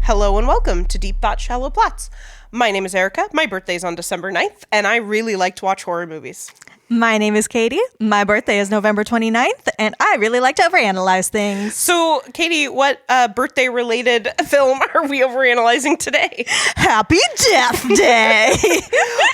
Hello and welcome to Deep Thought Shallow Plots. My name is Erika. My birthday's on December 9th, and I really like to watch horror movies. My name is Katy. My birthday is November 29th, and I really like to overanalyze things. So, Katy, what birthday-related film are we overanalyzing today? Happy Death Day!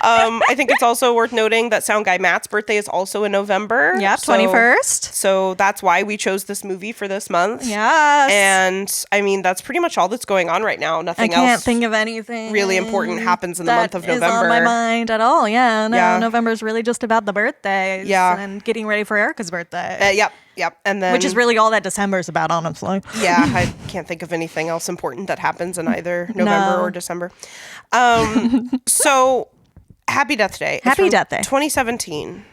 I think it's also worth noting that sound guy Matt's birthday is also in November. Yep, 21st. So that's why we chose this movie for this month. Yes. And, I mean, that's pretty much all that's going on right now. Nothing else. I can't think of anything really important happens in the month of November. That is on my mind at all. Yeah, no, Yeah. November's really just about the birthdays. Yeah. And getting ready for Erika's birthday. Yep. And then, which is really all that December's about, honestly. Yeah, I can't think of anything else important that happens in either November or December. So, Happy Death Day. Happy Death Day. 2017.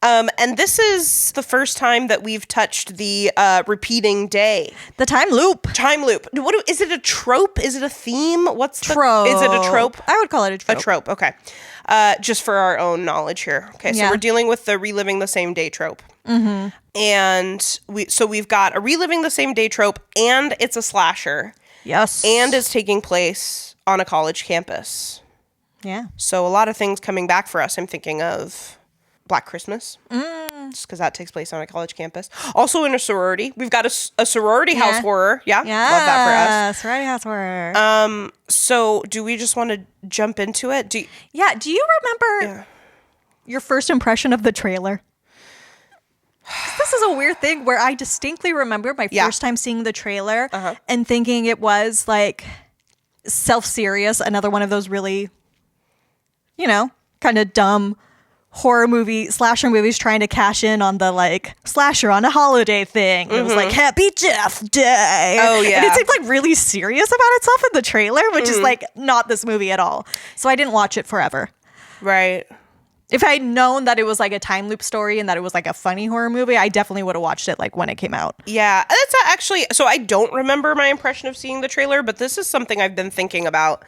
And this is the first time that we've touched the repeating day. The time loop. Time loop. Is it a trope? Is it a theme? What's trope? Is it a trope? I would call it a trope. A trope, okay. Just for our own knowledge here. Okay, so we're dealing with the reliving the same day trope. Mm-hmm. And we've got a reliving the same day trope, and it's a slasher. Yes. And it's taking place on a college campus. Yeah. So a lot of things coming back for us. I'm thinking of Black Christmas, just because that takes place on a college campus. Also in a sorority. We've got a sorority house horror. Yeah, love that for us. Sorority house horror. So do we just want to jump into it? Do you remember your first impression of the trailer? This is a weird thing where I distinctly remember my first time seeing the trailer and thinking it was like self-serious, another one of those really, kind of dumb slasher movies trying to cash in on the like slasher on a holiday thing. It was like Happy Death Day. Oh yeah. And it seemed like really serious about itself in the trailer, which is like not this movie at all. So I didn't watch it forever. Right. If I'd known that it was like a time loop story and that it was like a funny horror movie, I definitely would have watched it like when it came out. Yeah, that's actually, so I don't remember my impression of seeing the trailer, but this is something I've been thinking about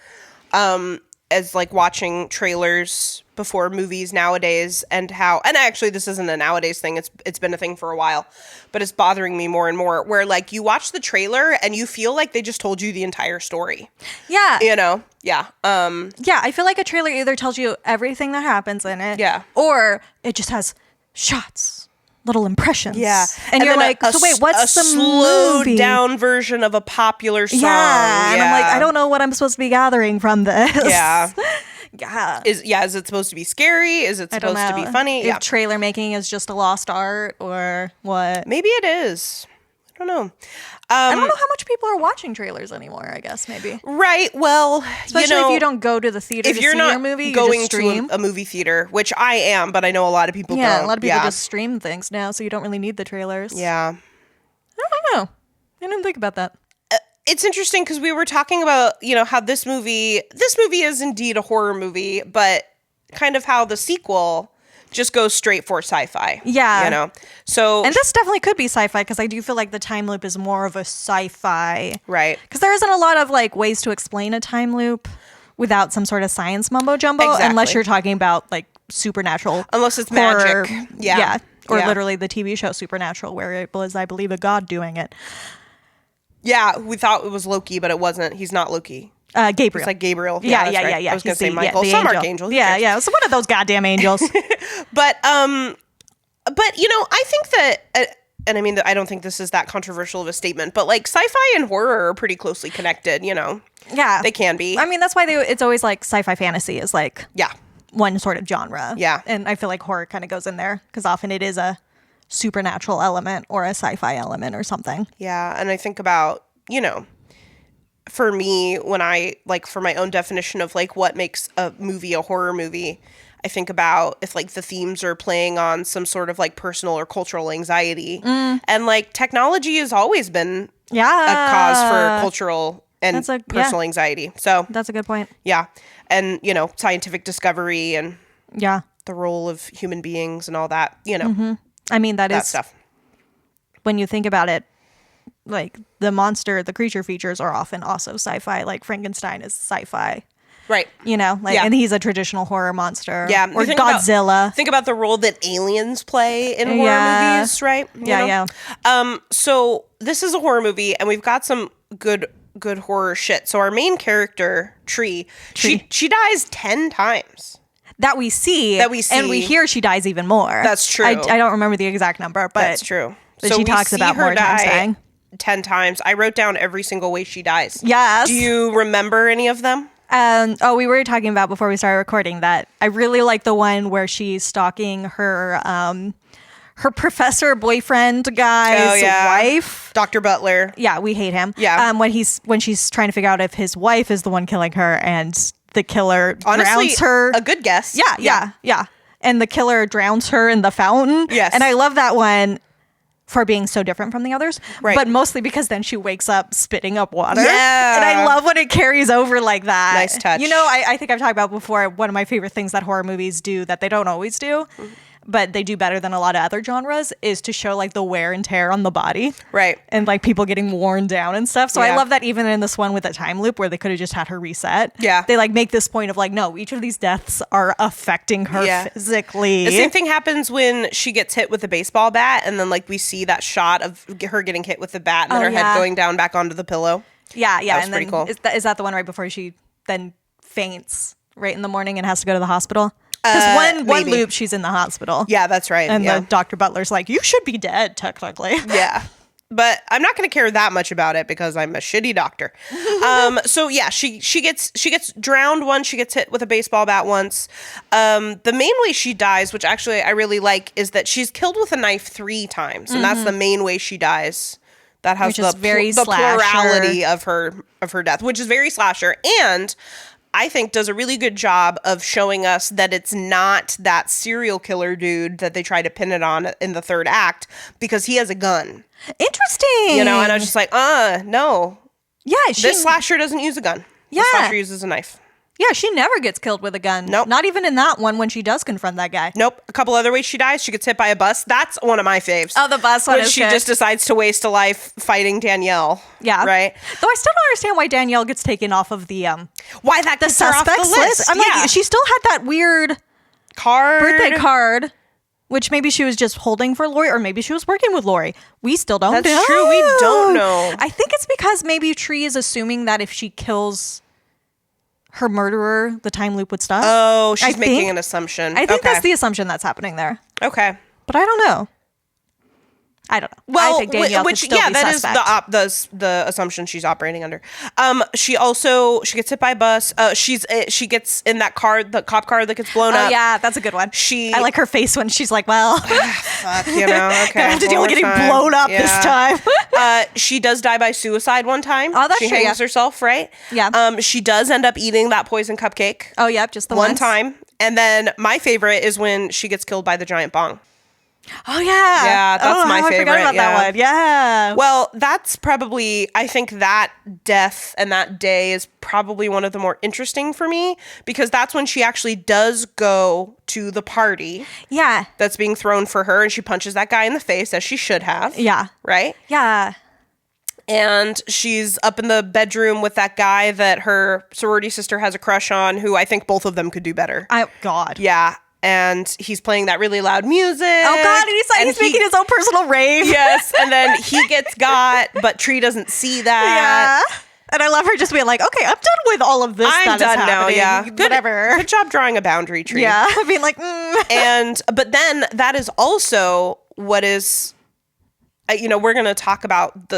as like watching trailers before movies nowadays, and actually this isn't a nowadays thing, it's been a thing for a while, but it's bothering me more and more, where like you watch the trailer and you feel like they just told you the entire story. Yeah. Yeah. I feel like a trailer either tells you everything that happens in it, or it just has shots, little impressions. Yeah. And you're like, so wait, what's the slowed movie? down version of a popular song. Yeah. And I'm like, I don't know what I'm supposed to be gathering from this. Yeah. Yeah. Is it supposed to be scary? Is it supposed to be funny? If trailer making is just a lost art or what? Maybe it is. I don't know. I don't know how much people are watching trailers anymore, I guess, maybe. Right. Well, especially if you don't go to the theater to see your movie, you just stream. To a movie theater, which I am, but I know a lot of people don't. Yeah, a lot of people just stream things now, so you don't really need the trailers. Yeah. I don't know. I didn't think about that. It's interesting because we were talking about, how this movie is indeed a horror movie, but kind of how the sequel just goes straight for sci-fi. Yeah. So, and this definitely could be sci-fi because I do feel like the time loop is more of a sci-fi. Right. Because there isn't a lot of like ways to explain a time loop without some sort of science mumbo jumbo, unless you're talking about like supernatural. Unless it's horror. magic. Yeah. Or literally the TV show Supernatural, where it was, I believe, a god doing it. Yeah, we thought it was Loki, but it wasn't. He's not Loki. Gabriel. It's like Gabriel. Yeah. Right. I was going to say Michael. The Some angel. archangel. Yeah. So one of those goddamn angels. But I think that, and I mean, I don't think this is that controversial of a statement, but like sci-fi and horror are pretty closely connected, Yeah. They can be. I mean, that's why it's always like sci-fi fantasy is like one sort of genre. Yeah. And I feel like horror kind of goes in there because often it is a supernatural element or a sci-fi element or something. Yeah. And I think about, for me, when I like for my own definition of like what makes a movie a horror movie, I think about if like the themes are playing on some sort of like personal or cultural anxiety. And like technology has always been a cause for cultural and personal anxiety. So that's a good point. Yeah. And, scientific discovery and the role of human beings and all that, I mean, that is stuff. When you think about it, like the creature features are often also sci-fi. Like Frankenstein is sci-fi. Right. And he's a traditional horror monster. Yeah. Or Godzilla. Think about the role that aliens play in horror movies, right? Yeah. So this is a horror movie, and we've got some good good horror shit. So our main character, Tree. She dies 10 times. That we see. And we hear she dies even more. That's true. I don't remember the exact number, but that's true. But so she talks about more times dying. 10 times. I wrote down every single way she dies. Yes. Do you remember any of them? We were talking about before we started recording that I really like the one where she's stalking her professor boyfriend guy's wife, Dr. Butler. Yeah, we hate him. Yeah. When she's trying to figure out if his wife is the one killing her, and the killer drowns her. A good guess. Yeah. And the killer drowns her in the fountain. Yes. And I love that one for being so different from the others. Right. But mostly because then she wakes up spitting up water. Yeah. And I love when it carries over like that. Nice touch. You know, I think I've talked about before, one of my favorite things that horror movies do that they don't always do, but they do better than a lot of other genres, is to show like the wear and tear on the body. Right. And like people getting worn down and stuff. So I love that even in this one with a time loop where they could have just had her reset. Yeah. They like make this point of like, no, each of these deaths are affecting her physically. The same thing happens when she gets hit with a baseball bat, and then like we see that shot of her getting hit with the bat and then her head going down back onto the pillow. Yeah. That was and pretty then cool. Is that the one right before she then faints right in the morning and has to go to the hospital? Because one loop, she's in the hospital. Yeah, that's right. And the Dr. Butler's like, you should be dead, technically. Yeah. But I'm not going to care that much about it because I'm a shitty doctor. So yeah, she gets drowned once. She gets hit with a baseball bat once. The main way she dies, which actually I really like, is that she's killed with a knife 3 times, and that's the main way she dies. That has the plurality of her death, which is very slasher, and I think does a really good job of showing us that it's not that serial killer dude that they try to pin it on in the 3rd act, because he has a gun. Interesting. You know, and I was just like, no. Yeah. This slasher doesn't use a gun. Yeah. This slasher uses a knife. Yeah, she never gets killed with a gun. Nope. Not even in that one when she does confront that guy. Nope. A couple other ways she dies. She gets hit by a bus. That's one of my faves. Oh, the bus one is she good. just decides to waste a life fighting Danielle. Yeah. Right? Though I still don't understand why Danielle gets taken off of the why that gets her off the list. I'm like, she still had that weird birthday card, which maybe she was just holding for Lori, or maybe she was working with Lori. We still don't know. That's true. We don't know. I think it's because maybe Tree is assuming that if she kills her murderer, the time loop would stop. Oh, she's making an assumption. I think that's the assumption that's happening there. Okay. But I don't know. Well, I think Danielle could still be suspect. That is the assumption she's operating under. She gets hit by a bus. She gets in that car, the cop car that gets blown up. Oh yeah, that's a good one. I like her face when she's like, well, fuck, you know, okay. I have to deal with getting blown up this time. She does die by suicide one time. Oh, that's true. She hangs herself, right? Yeah. She does end up eating that poison cupcake. Oh, yep, just the one time. And then my favorite is when she gets killed by the giant bong. Oh yeah, yeah, that's my favorite. I forgot about that one. Yeah. Well, that's probably, I think that death and that day is probably one of the more interesting for me, because that's when she actually does go to the party. Yeah. That's being thrown for her, and she punches that guy in the face, as she should have. Yeah. Right? Yeah. And she's up in the bedroom with that guy that her sorority sister has a crush on, who I think both of them could do better. God. Yeah. And he's playing that really loud music. Oh, God. And he's making his own personal rave. Yes. And then he gets got, but Tree doesn't see that. Yeah. And I love her just being like, okay, I'm done with all of this. I'm done now, yeah. Whatever. Good job drawing a boundary, Tree. Yeah. Being like, But then that is also what is, we're going to talk about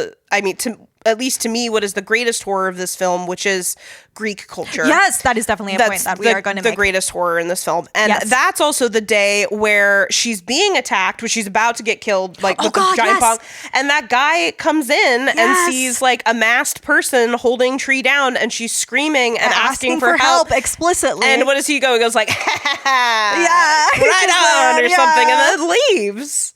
at least to me, what is the greatest horror of this film, which is Greek culture. Yes, that is definitely a point that we are going to make. The greatest horror in this film. And that's also the day where she's being attacked, where she's about to get killed, with the giant bong. And that guy comes in and sees like a masked person holding Tree down, and she's screaming and asking for help explicitly. And what does he go? He goes like, yeah, right on, or something, and then leaves.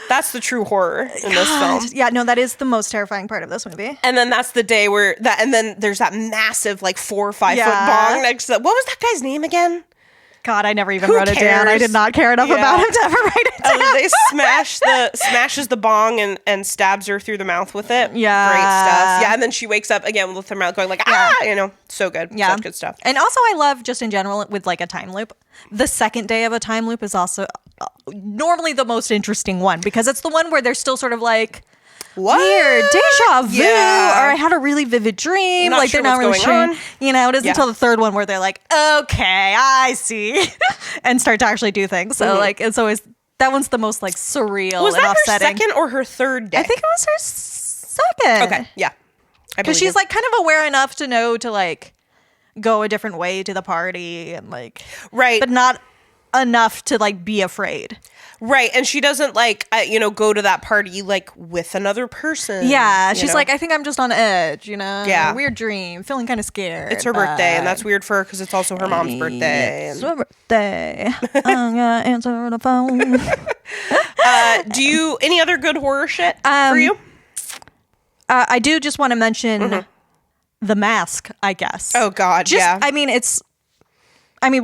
That's the true horror in this film. Yeah, no, that is the most terrifying part of this movie. And then that's the day where and then there's that massive 4 or 5 foot bong next to what was that guy's name again? God, I never even wrote it down. I did not care enough about him to ever write it down. They smashes the bong and stabs her through the mouth with it. Yeah. Great stuff. Yeah, and then she wakes up again with her mouth going so good. Yeah. Such good stuff. And also I love just in general with a time loop. The second day of a time loop is also normally the most interesting one, because it's the one where they're still sort of like, what? Weird. Deja vu. Yeah. Or I had a really vivid dream. Not like sure they're not what's really going sure. on. You know, it isn't until the third one where they're like, okay, I see. And start to actually do things. So like it's always that one's the most like surreal Was and that offsetting. her second or her third day? I think it was her second. Okay, yeah. Because she's like kind of aware enough to know to like go a different way to the party and like right, but not enough to like be afraid. Right, and she doesn't like go to that party like with another person. Yeah, she's like, I think I'm just on edge, Yeah, weird dream, feeling kind of scared. It's her birthday, and that's weird for her because it's also her mom's birthday. It's her birthday. I'm gonna answer the phone. Do you any other good horror shit for you? I do just want to mention The Mask, I guess. Oh God, yeah. I mean,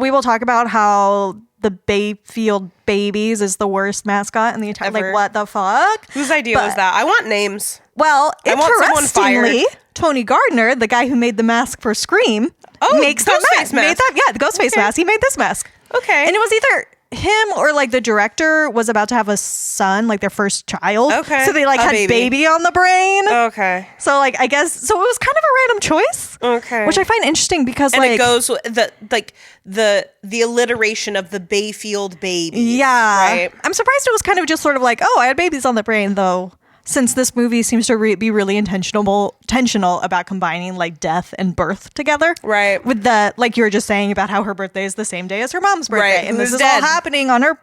we will talk about how the Bayfield Babies is the worst mascot in the entire. Ever. Like, what the fuck? Whose idea was that? I want names. Well, I want someone interestingly, fired. Tony Gardner, the guy who made the mask for Scream, makes Ghostface that mask. mask. The Ghostface mask. He made this mask. Okay. And it was either him or like the director was about to have a son, like their first child. Okay. So they like had baby on the brain. Okay. So like I guess so it was kind of a random choice. Okay. Which I find interesting because and like it goes with the alliteration of the Bayfield baby. Yeah. Right. I'm surprised it was kind of just sort of like, oh, I had babies on the brain though. Since this movie seems to be really intentional about combining like death and birth together. Right. With the, like you were just saying about how her birthday is the same day as her mom's birthday. Right. And this is dead. all happening on her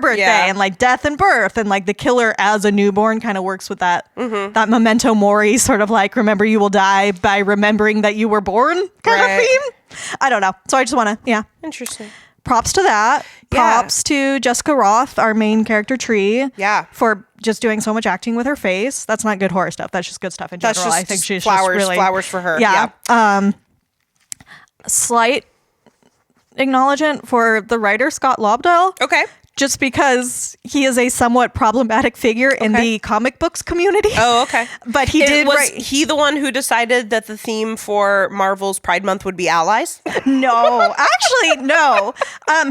birthday and like death and birth. And like the killer as a newborn kind of works with that, that memento mori sort of like, remember you will die by remembering that you were born kind of theme. I don't know. So I just want to, Interesting. Props to that. Props to Jessica Roth, our main character Tree. Yeah. For just doing so much acting with her face. That's not good horror stuff. That's just good stuff in general. I think she's flowers, just really flowers for her. Yeah. Slight acknowledgement for the writer Scott Lobdell. Okay. Just because he is a somewhat problematic figure in the comic books community. Oh, okay. But he Was he the one who decided that the theme for Marvel's Pride Month would be allies? No, actually, no.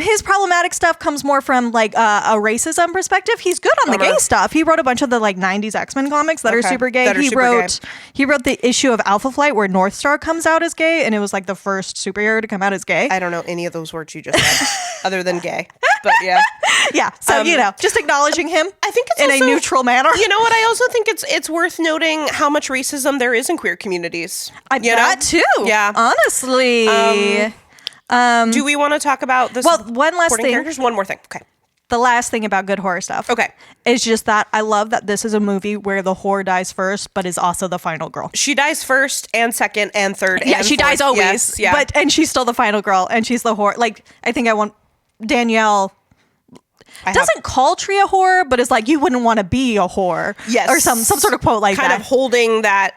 His problematic stuff comes more from like a racism perspective. He's good on the gay stuff. He wrote a bunch of the like 90s X-Men comics that are super gay. He wrote the issue of Alpha Flight where North Star comes out as gay, and it was like the first superhero to come out as gay. I don't know any of those words you just said other than gay. But yeah. Yeah, so just acknowledging him. I think it's in also, a neutral manner. You know what? I also think it's worth noting how much racism there is in queer communities. That too. Yeah, honestly. Do we want to talk about this? Well, one last thing. Characters? One more thing. Okay. The last thing about good horror stuff. Okay. Is just that I love that this is a movie where the whore dies first, but is also the final girl. She dies first and second and third. Yeah, and she fourth. dies always. Yes, yeah. And she's still the final girl, and she's the whore. Like I think Danielle doesn't call Tree a whore, but is like, you wouldn't want to be a whore. Yes. Or some sort of quote like that. Kind of holding that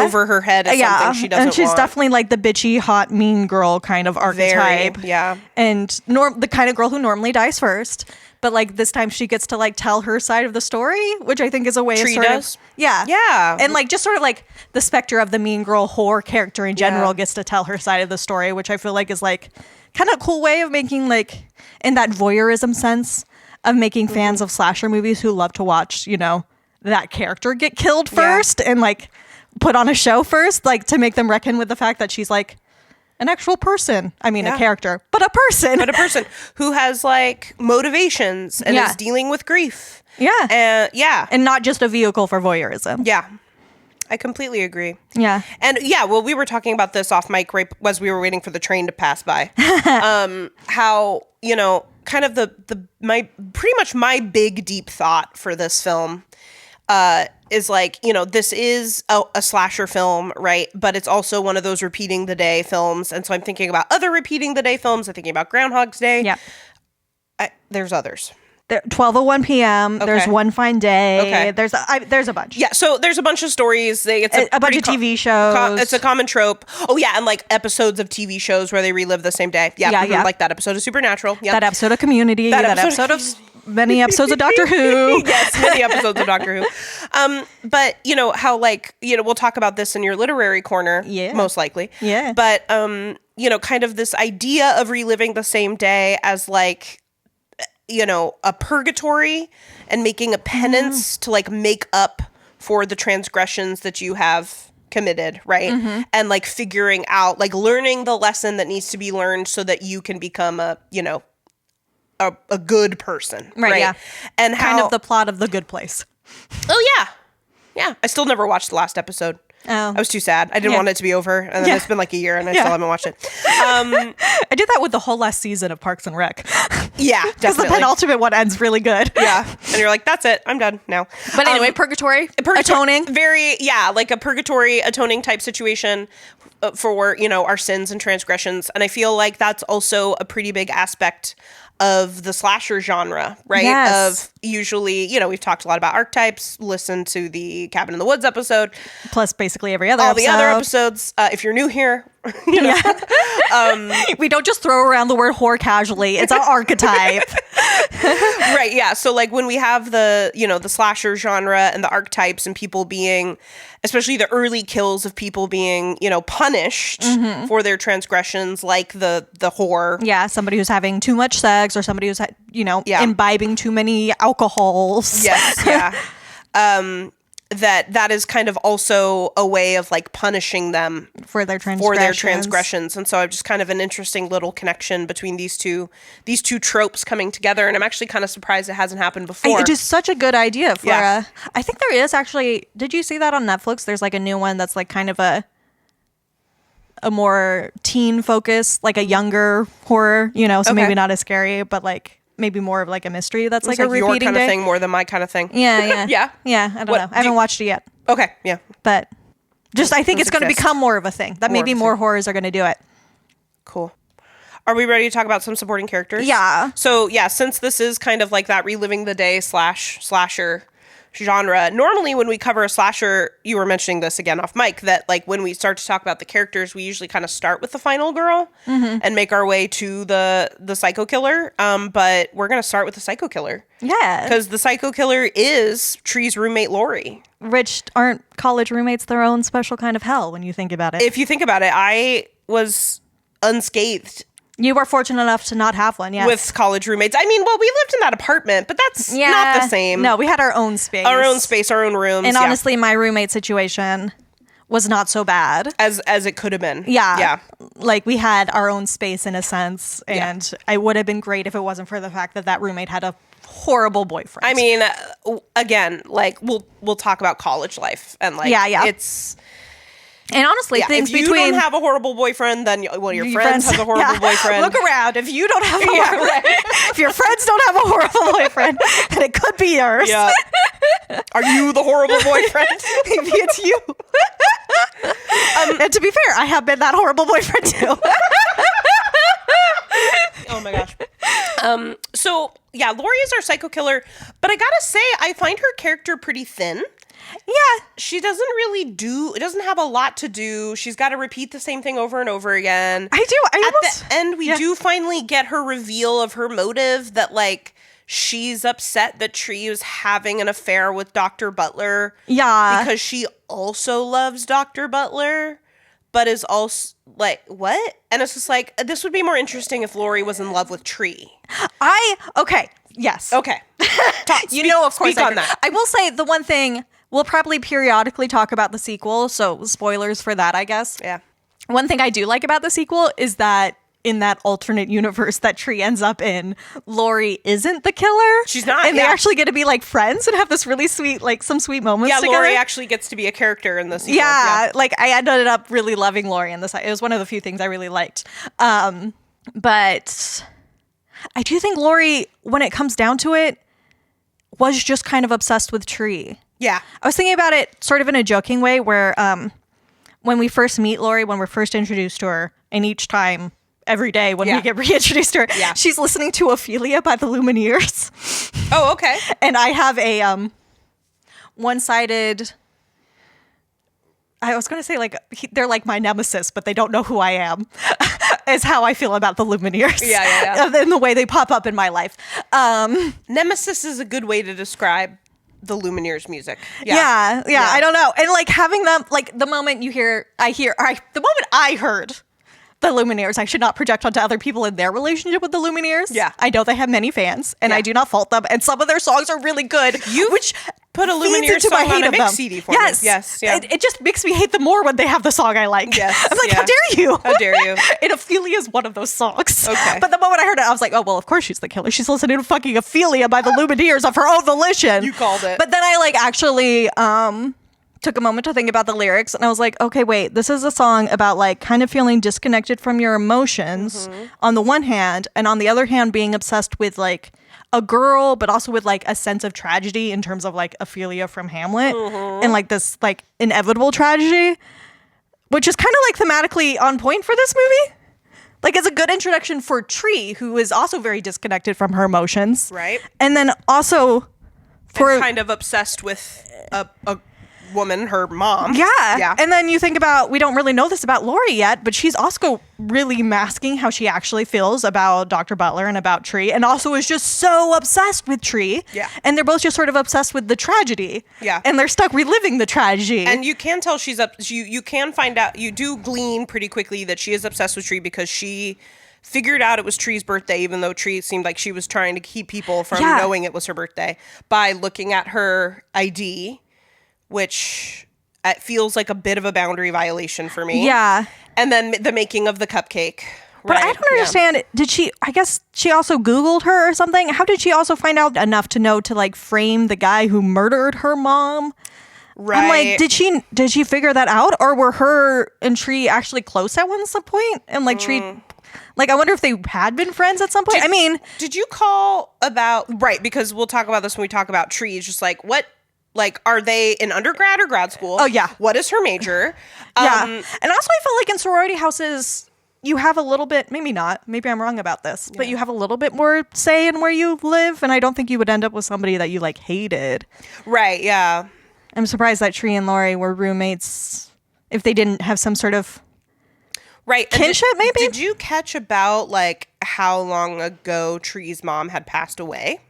over her head is something she doesn't and she's want. definitely like the bitchy, hot, mean girl kind of archetype. And the kind of girl who normally dies first. But like this time she gets to like tell her side of the story, which I think is a way Tree of sort does? of... Yeah. Yeah. And like just sort of like the specter of the mean girl whore character in general gets to tell her side of the story, which I feel like is like kind of a cool way of making like, in that voyeurism sense, of making fans of slasher movies who love to watch, that character get killed first and like put on a show first, like to make them reckon with the fact that she's like an actual person. I mean, a character, but a person. But a person who has like motivations and is dealing with grief. Yeah. And not just a vehicle for voyeurism. Yeah. I completely agree. Yeah. And well, we were talking about this off mic right as we were waiting for the train to pass by. How, kind of pretty much my big deep thought for this film is like, this is a slasher film, right? But it's also one of those repeating the day films. And so I'm thinking about other repeating the day films. I'm thinking about Groundhog's Day. Yeah. There's others. 12:01 p.m. Okay. There's One Fine Day. Okay. There's a bunch. Yeah, so there's a bunch of stories. It's a bunch of TV shows. It's a common trope. Oh yeah, and like episodes of TV shows where they relive the same day. Yeah, like that episode of Supernatural. Yeah, that episode of Community. That episode of many episodes of Doctor Who. Yes, many episodes of Doctor Who. But how like we'll talk about this in your literary corner. Yeah, most likely. Yeah, but kind of this idea of reliving the same day as like, a purgatory and making a penance to like make up for the transgressions that you have committed, right? And like figuring out, like learning the lesson that needs to be learned so that you can become a good person, right? Yeah. And kind of the plot of The Good Place. Oh yeah. I still never watched the last episode. Oh. I was too sad. I didn't want it to be over. And then it's been like a year and I still haven't watched it. I did that with the whole last season of Parks and Rec. Yeah, because the penultimate one ends really good. Yeah. And you're like, that's it. I'm done now. But anyway, purgatory, atoning. Like a purgatory atoning type situation for, our sins and transgressions. And I feel like that's also a pretty big aspect of the slasher genre, right? Yes. Of usually, we've talked a lot about archetypes. Listen to the Cabin in the Woods episode. Plus basically every other all episode. the other episodes. If you're new here, we don't just throw around the word whore casually. It's our archetype. Right, yeah. So like when we have the, the slasher genre and the archetypes and people being, especially the early kills of people being, punished for their transgressions, like the whore. Yeah, somebody who's having too much sex or somebody who's, imbibing too many alcohols. Yes, yeah. That is kind of also a way of like punishing them for their transgressions. And so I've just kind of an interesting little connection between these two tropes coming together. And I'm actually kind of surprised it hasn't happened before. It is such a good idea for I think there is actually, did you see that on Netflix? There's like a new one that's like kind of a more teen focus, like a younger horror, so maybe not as scary, but like maybe more of like a mystery that's like a repeating your kind day. of thing more than my kind of thing. Yeah. Yeah, I don't know. I haven't watched it yet. Okay, yeah. But just I think it's going to become more of a thing. That maybe more horrors are going to do it. Cool. Are we ready to talk about some supporting characters? Yeah. So, since this is kind of like that reliving the day slasher genre, normally when we cover a slasher, you were mentioning this again off mic, that like when we start to talk about the characters, we usually kind of start with the final girl and make our way to the psycho killer. But we're going to start with the psycho killer. Yeah. Because the psycho killer is Tree's roommate, Lori. Which aren't college roommates their own special kind of hell when you think about it? If you think about it, I was unscathed. You were fortunate enough to not have one, yes. With college roommates. I mean, well, we lived in that apartment, but that's not the same. No, we had our own space. Our own space, our own rooms. And honestly, my roommate situation was not so bad. As it could have been. Yeah. Like, we had our own space in a sense, and it would have been great if it wasn't for the fact that roommate had a horrible boyfriend. I mean, again, like, we'll talk about college life, and like, it's... And honestly, things if you don't have a horrible boyfriend, then your friends have a horrible boyfriend. Look around. If you don't have if your friends don't have a horrible boyfriend, then it could be yours. Yeah. Are you the horrible boyfriend? Maybe it's you. And to be fair, I have been that horrible boyfriend too. Oh my gosh. So Lori is our psycho killer, but I gotta say, I find her character pretty thin. Yeah. She doesn't doesn't have a lot to do. She's got to repeat the same thing over and over again. I do. At the end, we do finally get her reveal of her motive, that like she's upset that Tree is having an affair with Dr. Butler. Yeah. Because she also loves Dr. Butler, but is also like, what? And it's just like, this would be more interesting if Lori was in love with Tree. Yes. Okay. Of course on that. I will say the one thing, we'll probably periodically talk about the sequel, so spoilers for that, I guess. Yeah. One thing I do like about the sequel is that in that alternate universe that Tree ends up in, Lori isn't the killer. She's not, and they actually get to be like friends and have this really sweet, like some sweet moments together. Lori actually gets to be a character in the sequel. Yeah, like I ended up really loving Lori in this. It was one of the few things I really liked. But I do think Lori, when it comes down to it, was just kind of obsessed with Tree. Yeah. I was thinking about it sort of in a joking way where when we first meet Lori, when we're first introduced to her, and each time, every day when we get reintroduced to her, she's listening to Ophelia by the Lumineers. Oh, okay. And I have a one-sided... I was going to say, like, they're like my nemesis, but they don't know who I am, is how I feel about the Lumineers. Yeah. In the way they pop up in my life. Nemesis is a good way to describe the Lumineers music. Yeah. I don't know. And like having them, like the moment the moment I heard the Lumineers, I should not project onto other people in their relationship with the Lumineers. Yeah. I know they have many fans and I do not fault them. And some of their songs are really good, which put a feeds Lumineers into my song on hate a of mix them. CD for me. Yes. Yeah. It just makes me hate them more when they have the song I like. Yes. I'm like, yeah. how dare you? How dare you? And Ophelia is one of those songs. Okay. But the moment I heard it, I was like, oh, well, of course she's the killer. She's listening to fucking Ophelia by the Lumineers of her own volition. You called it. But then I like actually took a moment to think about the lyrics, and I was like, okay, wait, this is a song about like kind of feeling disconnected from your emotions on the one hand, and on the other hand being obsessed with like a girl, but also with like a sense of tragedy in terms of like Ophelia from Hamlet and like this like inevitable tragedy, which is kind of like thematically on point for this movie. Like it's a good introduction for Tree, who is also very disconnected from her emotions. Right. And then also for kind of obsessed with a woman, her mom. Yeah. And then you think about, we don't really know this about Laurie yet, but she's also really masking how she actually feels about Dr. Butler and about Tree, and also is just so obsessed with Tree. Yeah. And they're both just sort of obsessed with the tragedy. Yeah. And they're stuck reliving the tragedy. And you can tell she's up. You can find out. You do glean pretty quickly that she is obsessed with Tree because she figured out it was Tree's birthday, even though Tree seemed like she was trying to keep people from knowing it was her birthday by looking at her ID, which it feels like a bit of a boundary violation for me. Yeah. And then the making of the cupcake. But I don't understand. Did she, I guess she also Googled her or something? How did she also find out enough to know to like frame the guy who murdered her mom? Right. I'm like, did she figure that out? Or were her and Tree actually close at one point? And like Tree, like I wonder if they had been friends at some point. Did you call about, right, because we'll talk about this when we talk about Tree. It's just like, what, like, are they in undergrad or grad school? Oh, yeah. What is her major? Yeah. And also I felt like in sorority houses, you have a little bit, maybe not, maybe I'm wrong about this, but you have a little bit more say in where you live. And I don't think you would end up with somebody that you like hated. Right, yeah. I'm surprised that Tree and Laurie were roommates if they didn't have some sort of kinship, maybe? Did you catch about like how long ago Tree's mom had passed away?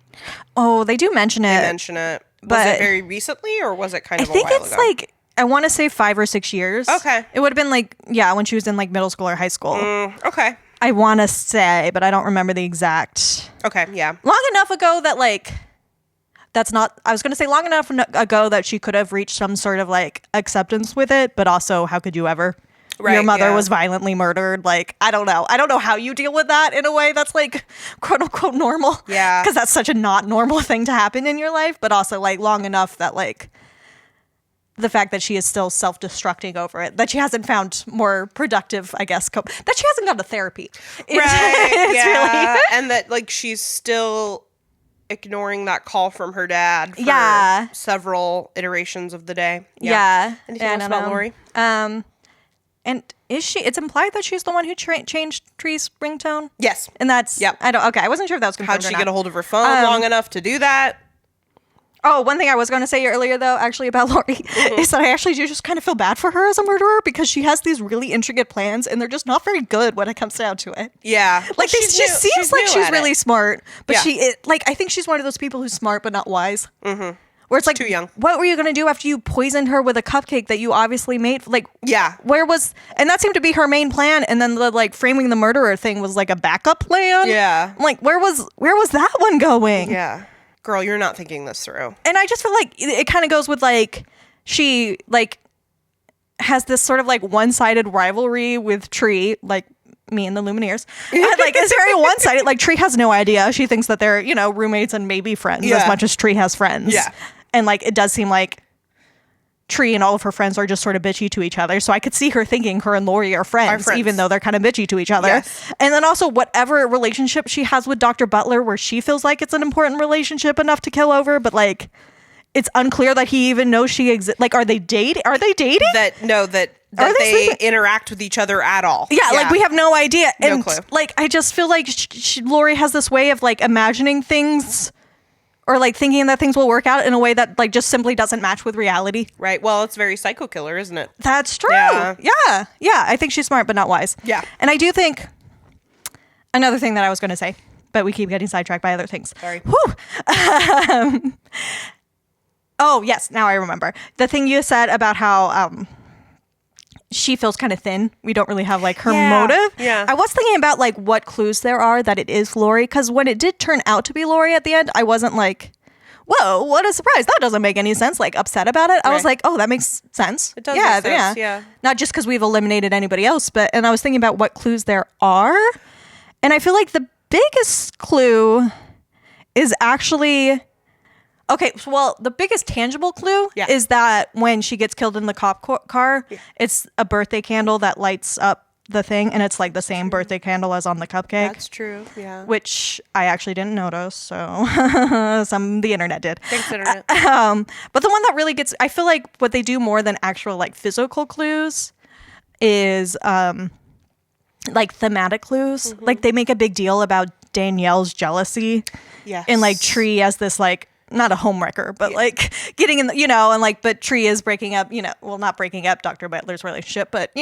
Oh, they do mention it. They mention it. Was it very recently or was it kind of a while ago? I think it's like, I want to say 5 or 6 years. Okay. It would have been like, when she was in like middle school or high school. Okay. I want to say, but I don't remember the exact. Okay, yeah. Long enough ago that like, that's not, I was going to say long enough ago that she could have reached some sort of like acceptance with it, but also how could you ever? Right, your mother was violently murdered. Like, I don't know. I don't know how you deal with that in a way that's like quote unquote normal. Yeah. Because that's such a not normal thing to happen in your life, but also like long enough that like the fact that she is still self-destructing over it, that she hasn't found more productive, I guess, that she hasn't gone to therapy. It's really and that like she's still ignoring that call from her dad for several iterations of the day. Yeah. Anything else about Laurie? And is she? It's implied that she's the one who changed Tree's ringtone. Yes, and that's I wasn't sure if that was confirmed. How'd she get a hold of her phone long enough to do that? Oh, one thing I was going to say earlier though, actually about Laurie, is that I actually do just kind of feel bad for her as a murderer because she has these really intricate plans and they're just not very good when it comes down to it. Yeah, like she seems like she's really smart, but I think she's one of those people who's smart but not wise. Mm-hmm. Where it's like, too young. What were you going to do after you poisoned her with a cupcake that you obviously made? Like, and that seemed to be her main plan. And then the like framing the murderer thing was like a backup plan. Yeah. I'm like, where was that one going? Yeah. Girl, you're not thinking this through. And I just feel like it kind of goes with like, she like has this sort of like one-sided rivalry with Tree, like me and the Lumineers. Like it's very one-sided. Like Tree has no idea. She thinks that they're, roommates and maybe friends as much as Tree has friends. Yeah. And like it does seem like Tree and all of her friends are just sort of bitchy to each other. So I could see her thinking her and Laurie are friends, even though they're kind of bitchy to each other. Yes. And then also whatever relationship she has with Dr. Butler, where she feels like it's an important relationship enough to kill over, but like it's unclear that he even knows she exists. Like, are they dating? Are they dating? That they interact with each other at all. Yeah, like we have no idea. And no clue. Like, I just feel like Laurie has this way of like imagining things or like thinking that things will work out in a way that like just simply doesn't match with reality. Right. Well, it's very psycho killer, isn't it? That's true. Yeah. I think she's smart, but not wise. Yeah. And I do think another thing that I was going to say, but we keep getting sidetracked by other things. Sorry. Whew. Oh, yes. Now I remember. The thing you said about how she feels kind of thin. We don't really have like her motive. Yeah. I was thinking about like what clues there are that it is Laurie. Because when it did turn out to be Laurie at the end, I wasn't like, whoa, what a surprise. That doesn't make any sense. Like upset about it. I was like, oh, that makes sense. It does make sense, yeah. Not just because we've eliminated anybody else, and I was thinking about what clues there are. And I feel like the biggest clue is actually... Okay, well, the biggest tangible clue is that when she gets killed in the cop car, it's a birthday candle that lights up the thing, and it's like the same birthday candle as on the cupcake. That's true, yeah. Which I actually didn't notice, so the internet did. Thanks, internet. But the one that really gets, I feel like what they do more than actual like physical clues is like thematic clues. Like they make a big deal about Danielle's jealousy. Yes. And like Tree as this like, not a homewrecker, but like getting in, and like, but Tree is breaking up, well, not breaking up Dr. Butler's relationship, but,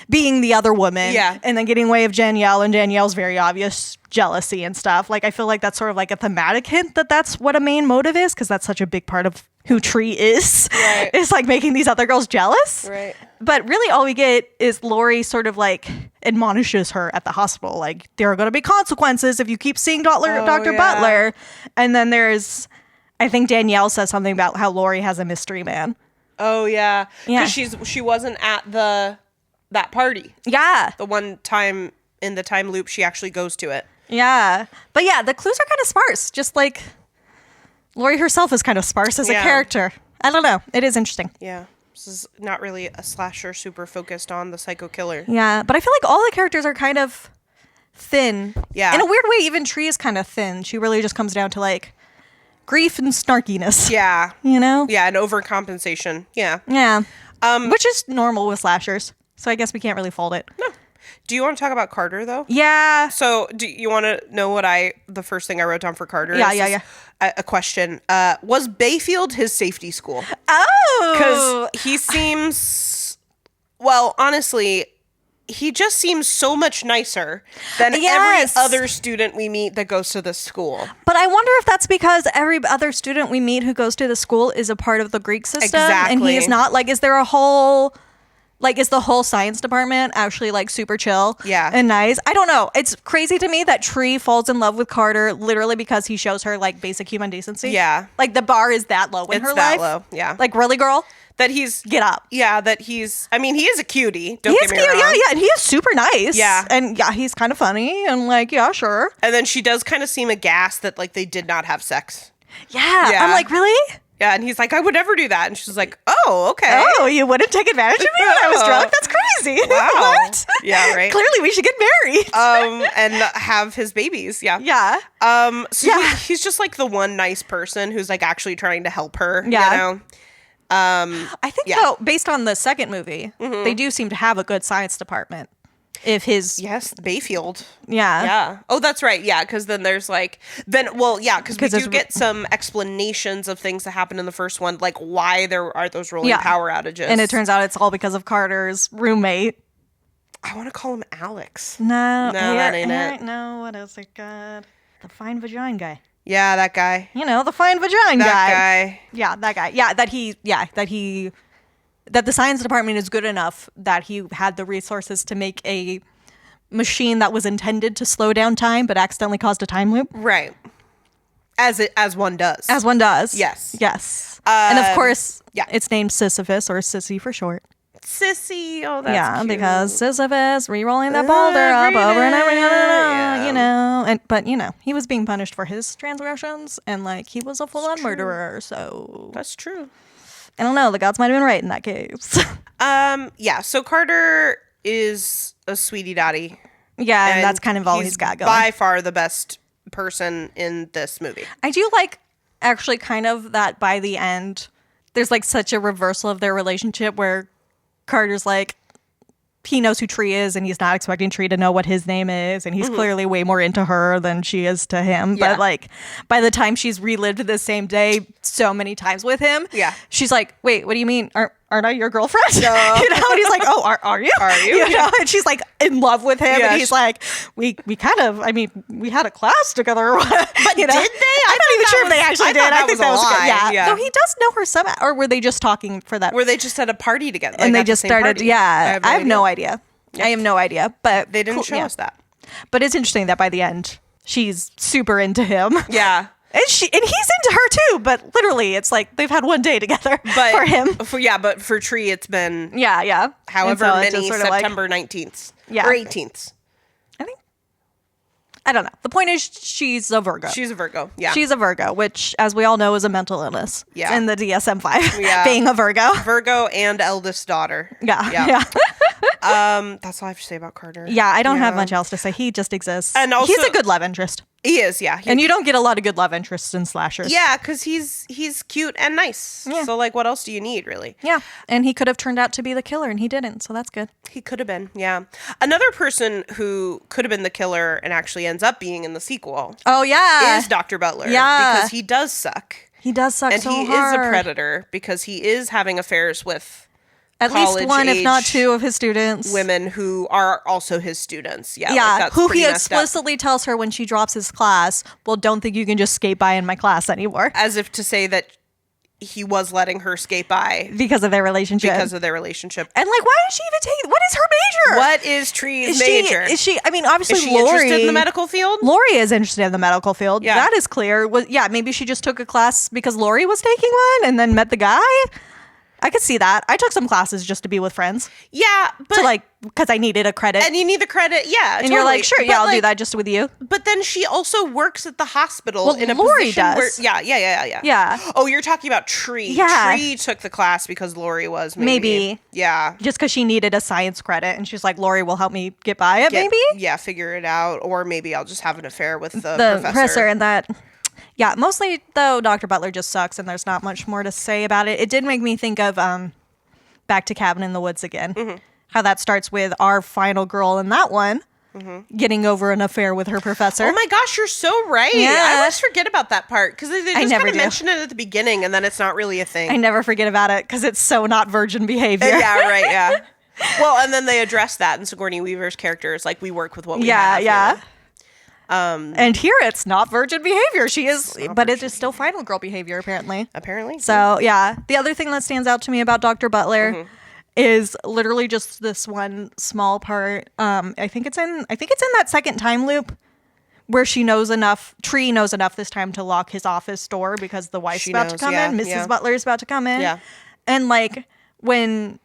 being the other woman. Yeah. And then getting away of Danielle, and Danielle's very obvious jealousy and stuff. Like, I feel like that's sort of like a thematic hint that that's what a main motive is, because that's such a big part of who Tree is. Right. Is like making these other girls jealous. Right. But really all we get is Lori sort of like admonishes her at the hospital. Like, there are going to be consequences if you keep seeing Dr. Butler. And then there's... I think Danielle says something about how Lori has a mystery man. Oh yeah, yeah. Because she wasn't at that party. Yeah, the one time in the time loop she actually goes to it. Yeah, but yeah, the clues are kind of sparse. Just like Lori herself is kind of sparse as a character. I don't know. It is interesting. Yeah, this is not really a slasher super focused on the psycho killer. Yeah, but I feel like all the characters are kind of thin. Yeah, in a weird way, even Tree is kind of thin. She really just comes down to like grief and snarkiness. Yeah. Yeah, and overcompensation. Yeah. Yeah. Which is normal with slashers. So I guess we can't really fault it. No. Do you want to talk about Carter though? Yeah. So do you want to know what the first thing I wrote down for Carter yeah, is? Yeah. A question. Was Bayfield his safety school? Oh. Because he seems, well, honestly, he just seems so much nicer than every other student we meet that goes to this school. But I wonder if that's because every other student we meet who goes to the school is a part of the Greek system. Exactly. And he is not. Like, is there a whole... Like, is the whole science department actually, like, super chill and nice? I don't know. It's crazy to me that Tree falls in love with Carter literally because he shows her, like, basic human decency. Yeah. Like, the bar is that low in her life. It's that low, yeah. Like, really, girl? That he's... Get up. Yeah, that he's... I mean, he is a cutie. Don't get me wrong. Yeah, and he is super nice. Yeah. And, yeah, he's kind of funny. And, like, yeah, sure. And then she does kind of seem aghast that, like, they did not have sex. Yeah. I'm like, really? Yeah, and he's like, I would never do that. And she's like, oh, okay. Oh, you wouldn't take advantage of me when I was drunk? That's crazy. Wow. What? Yeah, right. Clearly, we should get married. And have his babies. Yeah. Yeah. He's just like the one nice person who's like actually trying to help her. Yeah. You know? I think though, based on the second movie, they do seem to have a good science department. If his Bayfield. Yeah. Oh, that's right. Yeah, because then there's like because we do get some explanations of things that happened in the first one, like why there are those rolling power outages, and it turns out it's all because of Carter's roommate. I want to call him Alex. No, that ain't it. No, what is it? God, the fine vagina guy. Yeah, that guy. The fine vagina guy. Yeah, that guy. Yeah, that the science department is good enough that he had the resources to make a machine that was intended to slow down time but accidentally caused a time loop. Right. As one does. As one does. Yes. And of course, it's named Sisyphus, or Sissy for short. Sissy. Oh, that's cute. Because Sisyphus re-rolling that boulder up over and over again, but he was being punished for his transgressions, and like he was a full-on murderer, so that's true. I don't know. The gods might have been right in that case. So Carter is a sweetie daddy. Yeah, and that's kind of all he's got going. By far the best person in this movie. I do like, actually, kind of that by the end, there's like such a reversal of their relationship where Carter's like, he knows who Tree is and he's not expecting Tree to know what his name is, and he's clearly way more into her than she is to him. But like by the time she's relived the same day so many times with him, she's like, wait, what do you mean? Aren't I your girlfriend? No. And he's like, oh, are you? Are you? And she's like in love with him, and he's like, we kind of, I mean, we had a class together. But did they? I'm not even sure if they actually did. I think that was good. Yeah. No, he does know her somehow. Or were they just talking for that? Were they just at a party together? And they just started, party? I have no idea. I have no idea. But they didn't show us that. But it's interesting that by the end, she's super into him. Yeah. And he's into her too, but literally it's like they've had one day together for him. But for Tree it's been however many September 19th or 18th. I don't know. The point is she's a Virgo. She's a Virgo. Yeah. She's a Virgo, which as we all know is a mental illness. Yeah. In the DSM-5. Being a Virgo. Virgo and eldest daughter. Yeah. That's all I have to say about Carter. Yeah, I don't have much else to say. He just exists. And also, he's a good love interest. He is, yeah. And you don't get a lot of good love interests in slashers. Yeah, because he's cute and nice. Yeah. So, like, what else do you need, really? Yeah. And he could have turned out to be the killer, and he didn't, so that's good. He could have been, yeah. Another person who could have been the killer and actually ends up being in the sequel. Oh, yeah. Is Dr. Butler. Yeah. Because he does suck. He does suck so hard. And he is a predator because he is having affairs with at least one, if not two, of his students. Women who are also his students. Yeah. Like who he explicitly tells her when she drops his class, well, don't think you can just skate by in my class anymore. As if to say that he was letting her skate by. Because of their relationship. And like, why is she even taking, what is her major? What is Tree's major? Is she, I mean, obviously, is she interested in the medical field? Lori is interested in the medical field. Yeah. That is clear. Maybe she just took a class because Lori was taking one and then met the guy. I could see that. I took some classes just to be with friends. Yeah, but because I needed a credit. And you need the credit, yeah. And you're like, sure, I'll do that just with you. But then she also works at the hospital in a Lori position does. where Yeah. Oh, you're talking about Tree. Yeah. Tree took the class because Lori was maybe. Yeah. Just because she needed a science credit, and she's like, Lori will help me get by it. Maybe. Yeah, figure it out, or maybe I'll just have an affair with the professor and that. Yeah, mostly though, Dr. Butler just sucks, and there's not much more to say about it. It did make me think of Back to Cabin in the Woods again. Mm-hmm. How that starts with our final girl in that one getting over an affair with her professor. Oh my gosh, you're so right. Yeah. I always forget about that part because they just kind of mention it at the beginning and then it's not really a thing. I never forget about it because it's so not virgin behavior. Yeah, right, yeah. Well, and then they address that in Sigourney Weaver's character is like, we work with what we have. Yeah. And here it's not virgin behavior. She is, but it is still final girl behavior, apparently. So yeah, the other thing that stands out to me about Dr. Butler is literally just this one small part. I think it's in that second time loop where Tree knows enough this time to lock his office door because the wife's about to come in. Mrs. Butler's about to come in. Yeah. And like when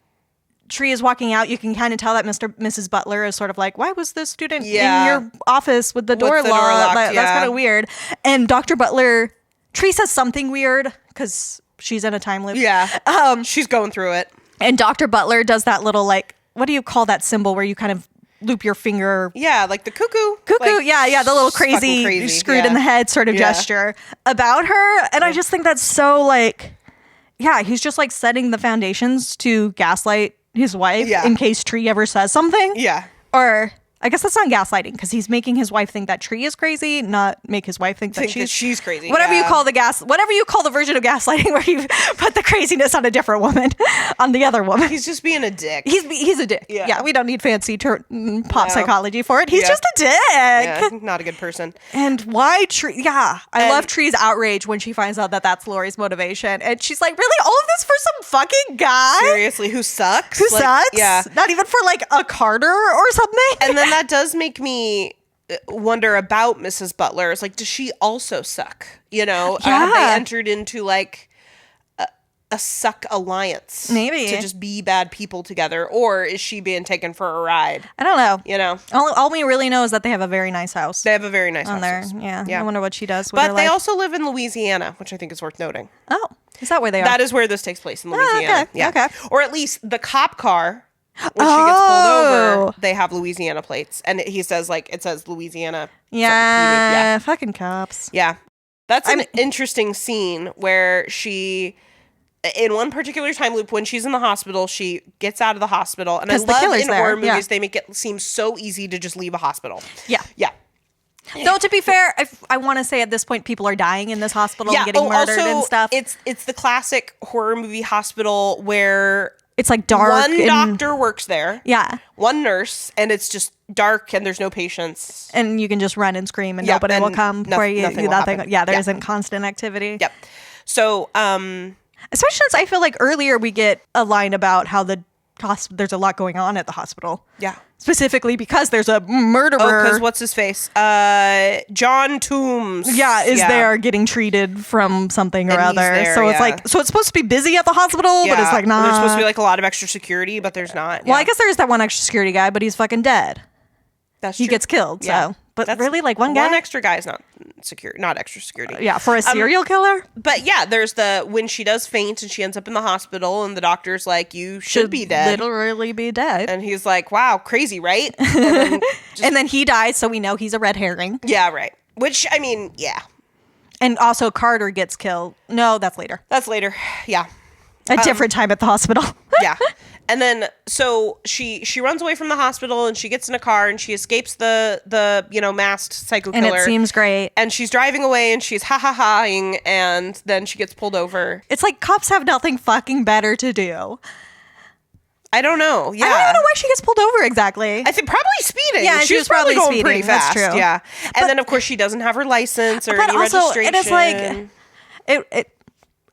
Tree is walking out, you can kind of tell that Mrs. Butler is sort of like, why was this student in your office with the door locked? That's kind of weird. And Dr. Butler, Tree says something weird because she's in a time loop. Yeah. She's going through it. And Dr. Butler does that little, like, what do you call that symbol where you kind of loop your finger? Yeah, like the cuckoo. Like, yeah, the little crazy screwed in the head sort of gesture about her. And I just think that's so, like, he's just, like, setting the foundations to gaslight his wife in case Tree ever says something. Yeah. Or I guess that's not gaslighting because he's making his wife think that Tree is crazy, not make his wife think that she's crazy. Whatever you call the version of gaslighting where you put the craziness on a different woman, on the other woman. He's just being a dick. He's a dick. Yeah, we don't need fancy pop psychology for it. He's just a dick. Yeah, not a good person. And why Tree? Yeah, I love Tree's outrage when she finds out that that's Lori's motivation, and she's like, "Really, all of this for some fucking guy? Seriously, who sucks? Who sucks? Yeah, not even for like a Carter or something." And then that does make me wonder about Mrs. Butler. It's like, does she also suck? You know, have they entered into like a suck alliance? Maybe. To just be bad people together. Or is she being taken for a ride? I don't know. You know? All we really know is that they have a very nice house. They have a very nice house. There. Yeah. I wonder what she does with her life. But they also live in Louisiana, which I think is worth noting. Oh, is that where they are? That is where this takes place, in Louisiana. Okay. Okay. Or at least the cop car, when she gets pulled over, they have Louisiana plates. And it says Louisiana. Yeah, fucking cops. Yeah. That's an interesting scene where she, in one particular time loop, when she's in the hospital, she gets out of the hospital. And I love in horror movies, they make it seem so easy to just leave a hospital. Yeah. Yeah. Though, to be fair, I want to say at this point, people are dying in this hospital and getting murdered and stuff. It's the classic horror movie hospital where it's like dark. One doctor works there. Yeah. One nurse, and it's just dark and there's no patients. And you can just run and scream and nobody will come for you. Nothing. Yeah, there isn't constant activity. Yep. So, especially since I feel like earlier we get a line about how the there's a lot going on at the hospital. Yeah. Specifically because there's a murderer. Oh, because what's his face? John Toombs. Yeah, is there getting treated from something or other. There, so it's like, so it's supposed to be busy at the hospital, but it's like, nah. There's supposed to be like a lot of extra security, but there's not. Well, I guess there's that one extra security guy, but he's fucking dead. That's true. He gets killed, so. But really, like, one extra guy is not extra security. Yeah, for a serial killer? But yeah, there's when she does faint and she ends up in the hospital and the doctor's like, you should be dead. Literally be dead. And he's like, wow, crazy, right? And then he dies, so we know he's a red herring. Yeah, right. Which, I mean, yeah. And also Carter gets killed. No, that's later. That's later, yeah. A different time at the hospital. Yeah. And then, so she runs away from the hospital and she gets in a car and she escapes the masked psycho killer. And it seems great. And she's driving away and she's ha-ha-haing and then she gets pulled over. It's like cops have nothing fucking better to do. I don't know. Yeah. I don't even know why she gets pulled over exactly. I think probably speeding. Yeah, she was probably going speeding. pretty fast. That's true. Yeah. And then, of course, she doesn't have her license or any registration. And it's like, it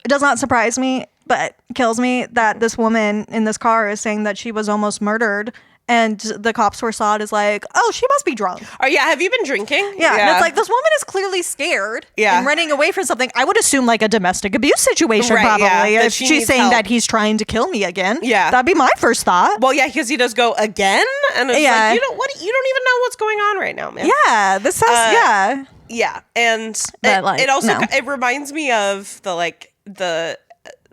does not surprise me, but kills me that this woman in this car is saying that she was almost murdered. And the cops who saw it is like, oh, she must be drunk. Oh, yeah. Have you been drinking? Yeah. And it's like, this woman is clearly scared and running away from something. I would assume like a domestic abuse situation, probably. Yeah, if she's saying that he's trying to kill me again. Yeah. That'd be my first thought. Well, yeah, because he does go again. And it's like, you don't even know what's going on right now, man. Yeah. This sounds, Yeah. And it also, it reminds me of the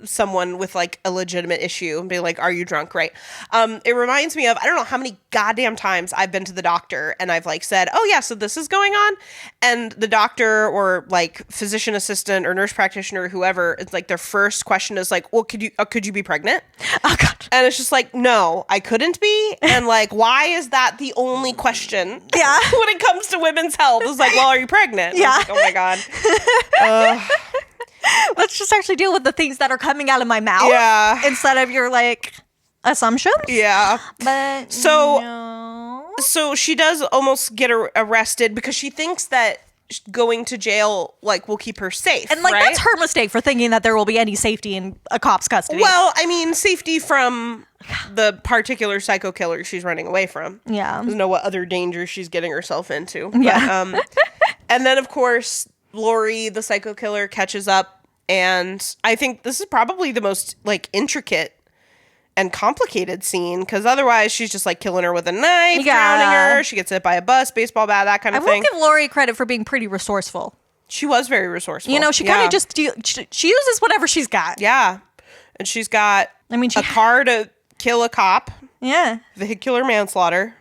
someone with like a legitimate issue and be like, are you drunk? Right. It reminds me of, I don't know how many goddamn times I've been to the doctor and I've like said, oh yeah, so this is going on. And the doctor or like physician assistant or nurse practitioner or whoever, it's like their first question is like, well, could you be pregnant? Oh God. And it's just like, no, I couldn't be. And like, why is that the only question? Yeah. When it comes to women's health, it's like, well, are you pregnant? Yeah. Like, oh my God. Let's just actually deal with the things that are coming out of my mouth. Yeah. Instead of your like assumptions. Yeah. But so she does almost get arrested because she thinks that going to jail like will keep her safe. And like that's her mistake for thinking that there will be any safety in a cop's custody. Well, I mean, safety from the particular psycho killer she's running away from. Yeah. Doesn't know what other danger she's getting herself into. Yeah. But, and then of course Lori, the psycho killer, catches up, and I think this is probably the most like intricate and complicated scene because otherwise she's just like killing her with a knife, drowning her. She gets hit by a bus, baseball bat, that kind of thing. I will give Lori credit for being pretty resourceful. She was very resourceful. You know, she kind of just she uses whatever she's got. Yeah, and she's got a car to kill a cop. Yeah, vehicular manslaughter,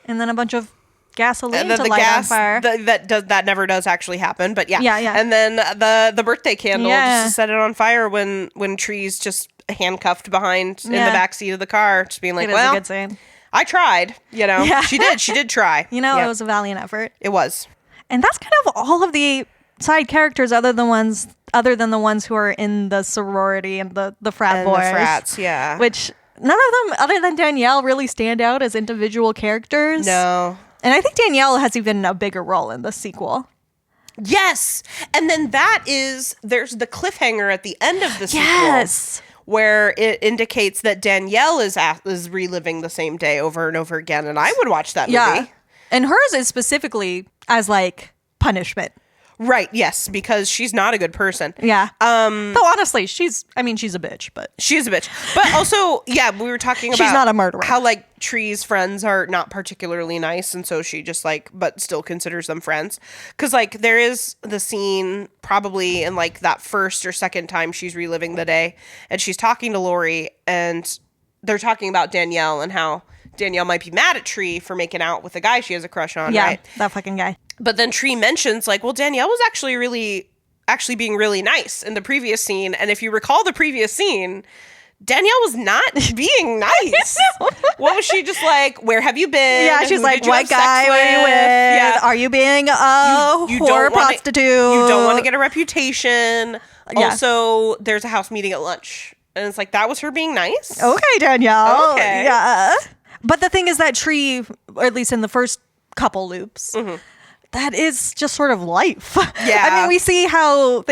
and then a bunch of gasoline to light on fire. That never does actually happen, but yeah. And then the birthday candle just to set it on fire when Tree's just handcuffed behind in the back seat of the car, just being like, well, a good scene. I tried, she did try. It was a valiant effort. It was. And that's kind of all of the side characters other than the ones who are in the sorority and the frat boys. The frats, yeah. Which none of them, other than Danielle, really stand out as individual characters. No. And I think Danielle has even a bigger role in the sequel. Yes. And then there's the cliffhanger at the end of the sequel. Yes. Where it indicates that Danielle is reliving the same day over and over again. And I would watch that movie. Yeah. And hers is specifically as like punishment. Right, yes, because she's not a good person. Yeah. Though honestly, she's a bitch, but she is a bitch. But also, yeah, we were talking about she's not a murderer. How like Tree's friends are not particularly nice, and so she just like but still considers them friends. Cause like there is the scene probably in like that first or second time she's reliving the day, and she's talking to Lori, and they're talking about Danielle and how Danielle might be mad at Tree for making out with a guy she has a crush on, right? That fucking guy. But then Tree mentions like, well, Danielle was actually being really nice in the previous scene. And if you recall the previous scene, Danielle was not being nice. What was she just like, where have you been? Yeah, she's like, what guy were you with? Yeah. Are you being a whore prostitute? You don't want to get a reputation. Yeah. Also, there's a house meeting at lunch. And it's like, that was her being nice? Okay, Danielle. Okay. Yeah. But the thing is that Tree, or at least in the first couple loops, that is just sort of life. Yeah. I mean, we see how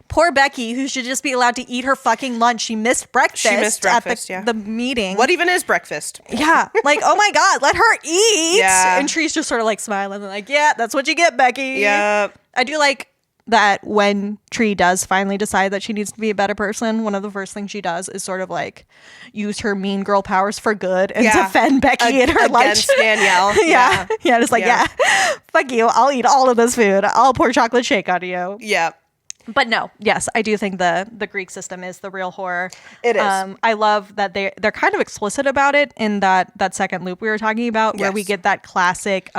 poor Becky, who should just be allowed to eat her fucking lunch. She missed breakfast at the meeting. What even is breakfast? Yeah. Like, oh my God, let her eat. Yeah. And Tree's just sort of like smiling and like, yeah, that's what you get, Becky. Yeah. I do like that when Tree does finally decide that she needs to be a better person, one of the first things she does is sort of like use her mean girl powers for good and defend Becky in her lunch. Against Danielle. Yeah. Just like, fuck you. I'll eat all of this food. I'll pour chocolate shake on you. Yeah. But no, yes, I do think the Greek system is the real horror. It is. I love that they're kind of explicit about it in that second loop we were talking about, where we get that classic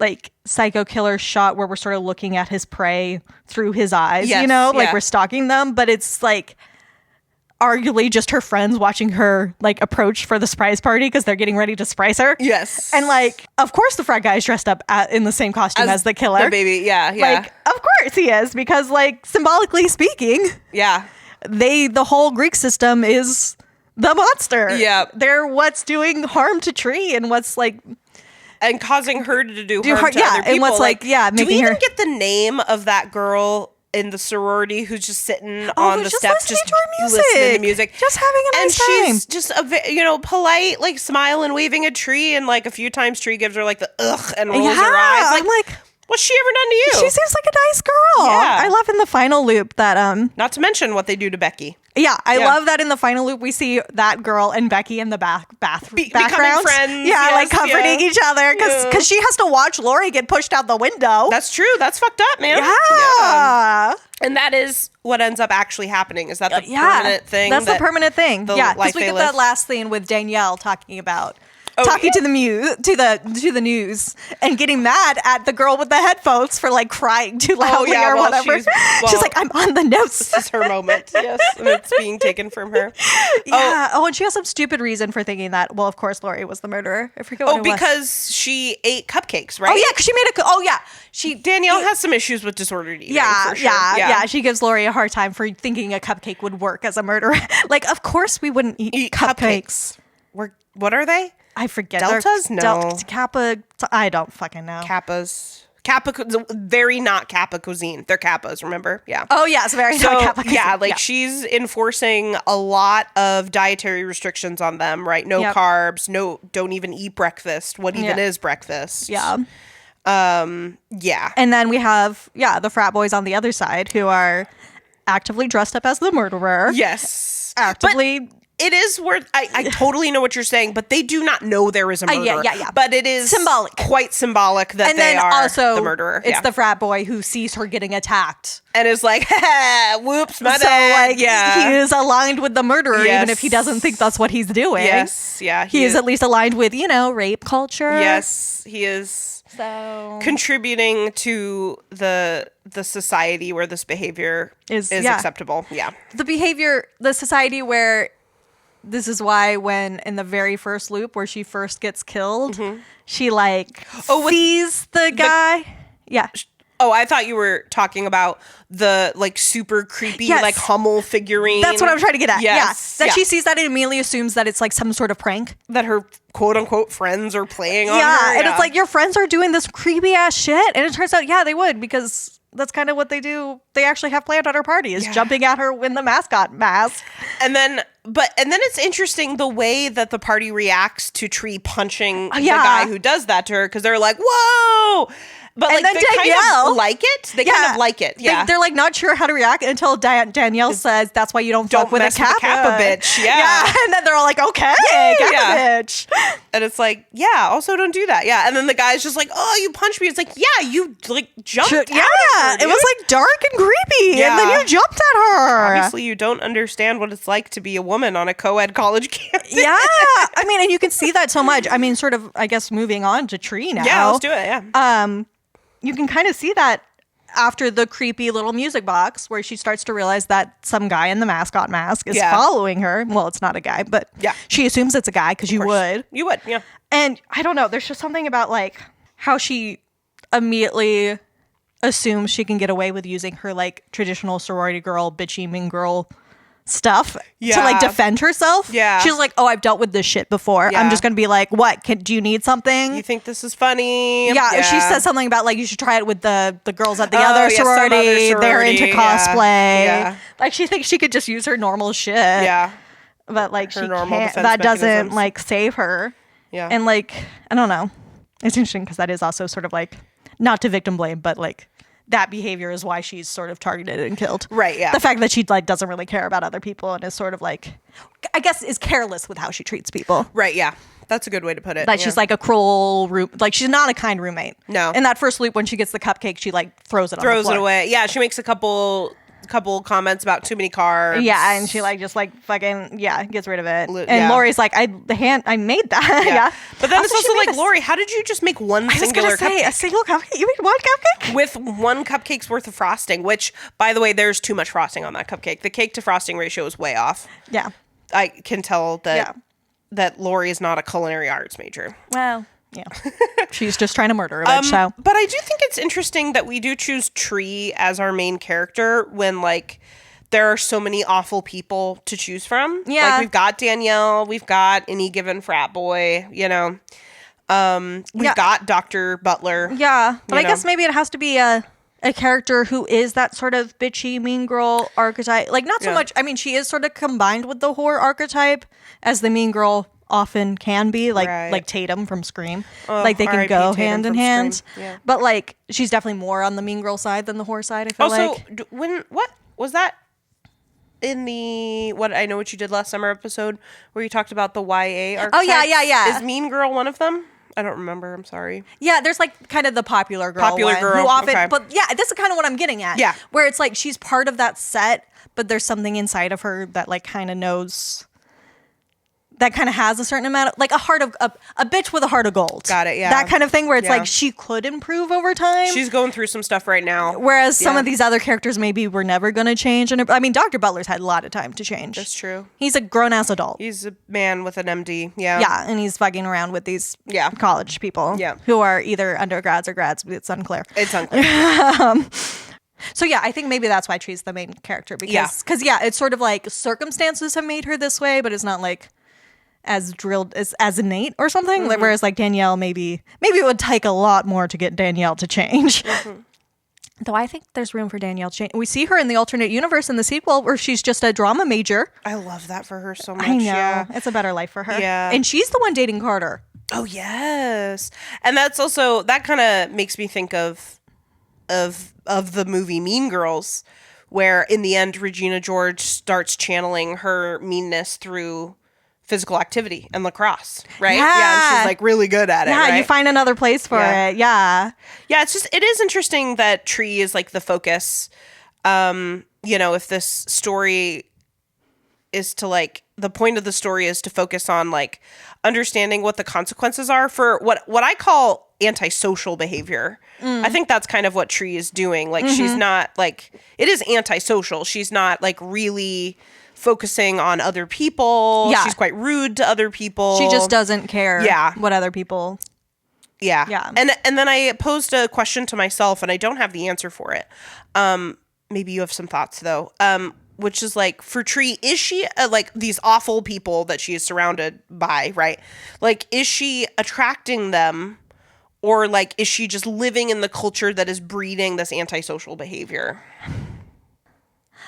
like psycho killer shot where we're sort of looking at his prey through his eyes, yes, like we're stalking them, but it's like arguably just her friends watching her like approach for the surprise party because they're getting ready to surprise her. Yes. And like, of course the frat guy is dressed up in the same costume as the killer. The baby, yeah. Like, of course he is, because like symbolically speaking, the whole Greek system is the monster. Yeah. They're what's doing harm to Tree and what's like and causing her to do harm to other people. And what's like making do we even her get the name of that girl in the sorority who's just sitting on the steps, just listening to music, just having a nice time? And she's just a polite, like smile and waving at Tree, and like a few times Tree gives her like the ugh and rolls her eyes. Like, I'm like, what's she ever done to you? She seems like a nice girl. Yeah. I love in the final loop that not to mention what they do to Becky. Yeah, I love that in the final loop we see that girl and Becky in the background. Becoming friends. Yeah, like comforting each other because she has to watch Lori get pushed out the window. That's true. That's fucked up, man. Yeah. And that is what ends up actually happening. Is that the permanent thing? That's the permanent thing. Yeah, because we get that live? last scene with Danielle talking about to the news and getting mad at the girl with the headphones for like crying too loudly or whatever. She's like, I'm on the notes. This is her moment. Yes, and it's being taken from her. Yeah. Oh, and she has some stupid reason for thinking that. Well, of course, Lori was the murderer. I forget what it was. Because she ate cupcakes, right? Oh yeah, because she made Danielle has some issues with disordered eating. For sure. Yeah. She gives Lori a hard time for thinking a cupcake would work as a murderer. Like, of course we wouldn't eat cupcakes. What are they? I forget. Deltas? No. Kappa. I don't fucking know. Kappas. Kappa, very not Kappa cuisine. They're Kappas, remember? Yeah. Oh, yeah. It's very not Kappa cuisine. Yeah, she's enforcing a lot of dietary restrictions on them, right? No carbs, don't even eat breakfast. What even is breakfast? Yeah. Yeah. And then we have, the frat boys on the other side who are actively dressed up as the murderer. Yes. Actively. It is worth. I totally know what you're saying, but they do not know there is a murderer. Yeah. But it is quite symbolic that they are also the murderer. It's the frat boy who sees her getting attacked and is like, "Whoops, my bad." He is aligned with the murderer, even if he doesn't think that's what he's doing. Yes, yeah, he is at least aligned with rape culture. Yes, he is. So contributing to the society where this behavior is acceptable. Yeah, the society where. This is why when in the very first loop where she first gets killed, she sees the guy. Oh, I thought you were talking about the super creepy Hummel figurine. That's what I'm trying to get at. Yes. That she sees that and immediately assumes that it's like some sort of prank. That her quote unquote friends are playing on her. Yeah, and it's like your friends are doing this creepy ass shit. And it turns out, they would, because that's kind of what they do. They actually have planned at her party is jumping at her in the mascot mask. And then it's interesting the way that the party reacts to Tree punching the guy who does that to her, because they're like, whoa. But and then they Danielle, kind of like it. They kind of like it. Yeah. They're not sure how to react until Danielle says, that's why you don't fuck with a Kappa bitch. Yeah. And then they're all like, okay, Kappa bitch. And it's like, also don't do that. Yeah. And then the guy's just like, oh, you punched me. It's like, you jumped at her, it was dark and creepy. Yeah. And then you jumped at her. Obviously you don't understand what it's like to be a woman on a co-ed college campus. Yeah. I mean, and you can see that so much. I mean, sort of, I guess, moving on to Tree now. Yeah, let's do it. Yeah. You can kind of see that after the creepy little music box where she starts to realize that some guy in the mascot mask is following her. Well, it's not a guy, but she assumes it's a guy because you would. You would, yeah. And I don't know. There's just something about how she immediately assumes she can get away with using her traditional sorority girl, bitchy mean girl stuff to like defend herself. Yeah. She's like, oh, I've dealt with this shit before. Yeah. I'm just going to be like, what? Do you need something? You think this is funny? Yeah. She says something about like, you should try it with the girls at the other sorority. They're into cosplay. Yeah. Like she thinks she could just use her normal shit. Yeah. But like her she normal can't, defense that doesn't mechanisms. like save her. Yeah. And like, I don't know. It's interesting because that is also sort of like, not to victim blame, but like, that behavior is why she's sort of targeted and killed. Right, yeah. The fact that she like doesn't really care about other people and is sort of like, I guess, is careless with how she treats people. Right, yeah. That's a good way to put it. That she's like a cruel like she's not a kind roommate. No. In that first loop when she gets the cupcake, she like throws it on the floor. Throws it away. Yeah, she makes a couple comments about too many carbs. Yeah, and she like just like fucking gets rid of it. And yeah. Lori's like, I made that. Yeah. But then it's also like, Lori, how did you just make one singular cupcake? A single cupcake? You made one cupcake? With one cupcake's worth of frosting, which, by the way, there's too much frosting on that cupcake. The cake to frosting ratio is way off. Yeah. I can tell that Lori is not a culinary arts major. Well, yeah. She's just trying to murder a bitch, so. But I do think it's interesting that we do choose Tree as our main character when, like, there are so many awful people to choose from. Yeah. Like, we've got Danielle, we've got any given frat boy, you know. We've got Dr. Butler. Yeah. But I guess maybe it has to be a character who is that sort of bitchy, mean girl archetype. Like, not so much, I mean, she is sort of combined with the whore archetype as the mean girl often can be, like Tatum from Scream. Like they can R.I.P. go Tatum hand in from hand. Scream. Yeah. But like she's definitely more on the mean girl side than the whore side, I feel like. What was that in the I Know What You Did Last Summer episode where you talked about the YA archetypes? Oh yeah. Is Mean Girl one of them? I don't remember. I'm sorry. Yeah, there's like kind of the popular girl one, who often, okay. But yeah, this is kind of what I'm getting at. Yeah. Where it's like she's part of that set, but there's something inside of her that like kind of knows, that kind of has a certain amount of, like a heart of, a bitch with a heart of gold. Got it, yeah. That kind of thing where it's like she could improve over time. She's going through some stuff right now. Whereas some of these other characters maybe were never going to change. And I mean, Dr. Butler's had a lot of time to change. That's true. He's a grown-ass adult. He's a man with an MD. Yeah. Yeah, and he's fucking around with these college people who are either undergrads or grads. It's unclear. It's unclear. So yeah, I think maybe that's why she's the main character. Because it's sort of like circumstances have made her this way, but it's not like as drilled as innate or something. Mm-hmm. Whereas like Danielle, maybe it would take a lot more to get Danielle to change. Mm-hmm. Though I think there's room for Danielle to change. We see her in the alternate universe in the sequel where she's just a drama major. I love that for her so much. I know. Yeah. It's a better life for her. Yeah. And she's the one dating Carter. Oh, yes. And that's also, that kind of makes me think of the movie Mean Girls, where in the end Regina George starts channeling her meanness through physical activity and lacrosse, right? Yeah, and she's like really good at it. Yeah, right? you find another place for it. Yeah. Yeah, it is interesting that Tree is like the focus. If this story is to like, the point of the story is to focus on like understanding what the consequences are for what I call antisocial behavior. I think that's kind of what Tree is doing. Like she's not like, it is antisocial. She's not like really focusing on other people. Yeah. She's quite rude to other people. She just doesn't care what other people. Yeah. Yeah. And then I posed a question to myself and I don't have the answer for it. Maybe you have some thoughts though. Which is like, for Tree, is she like these awful people that she is surrounded by, right? Like, is she attracting them, or like, is she just living in the culture that is breeding this antisocial behavior?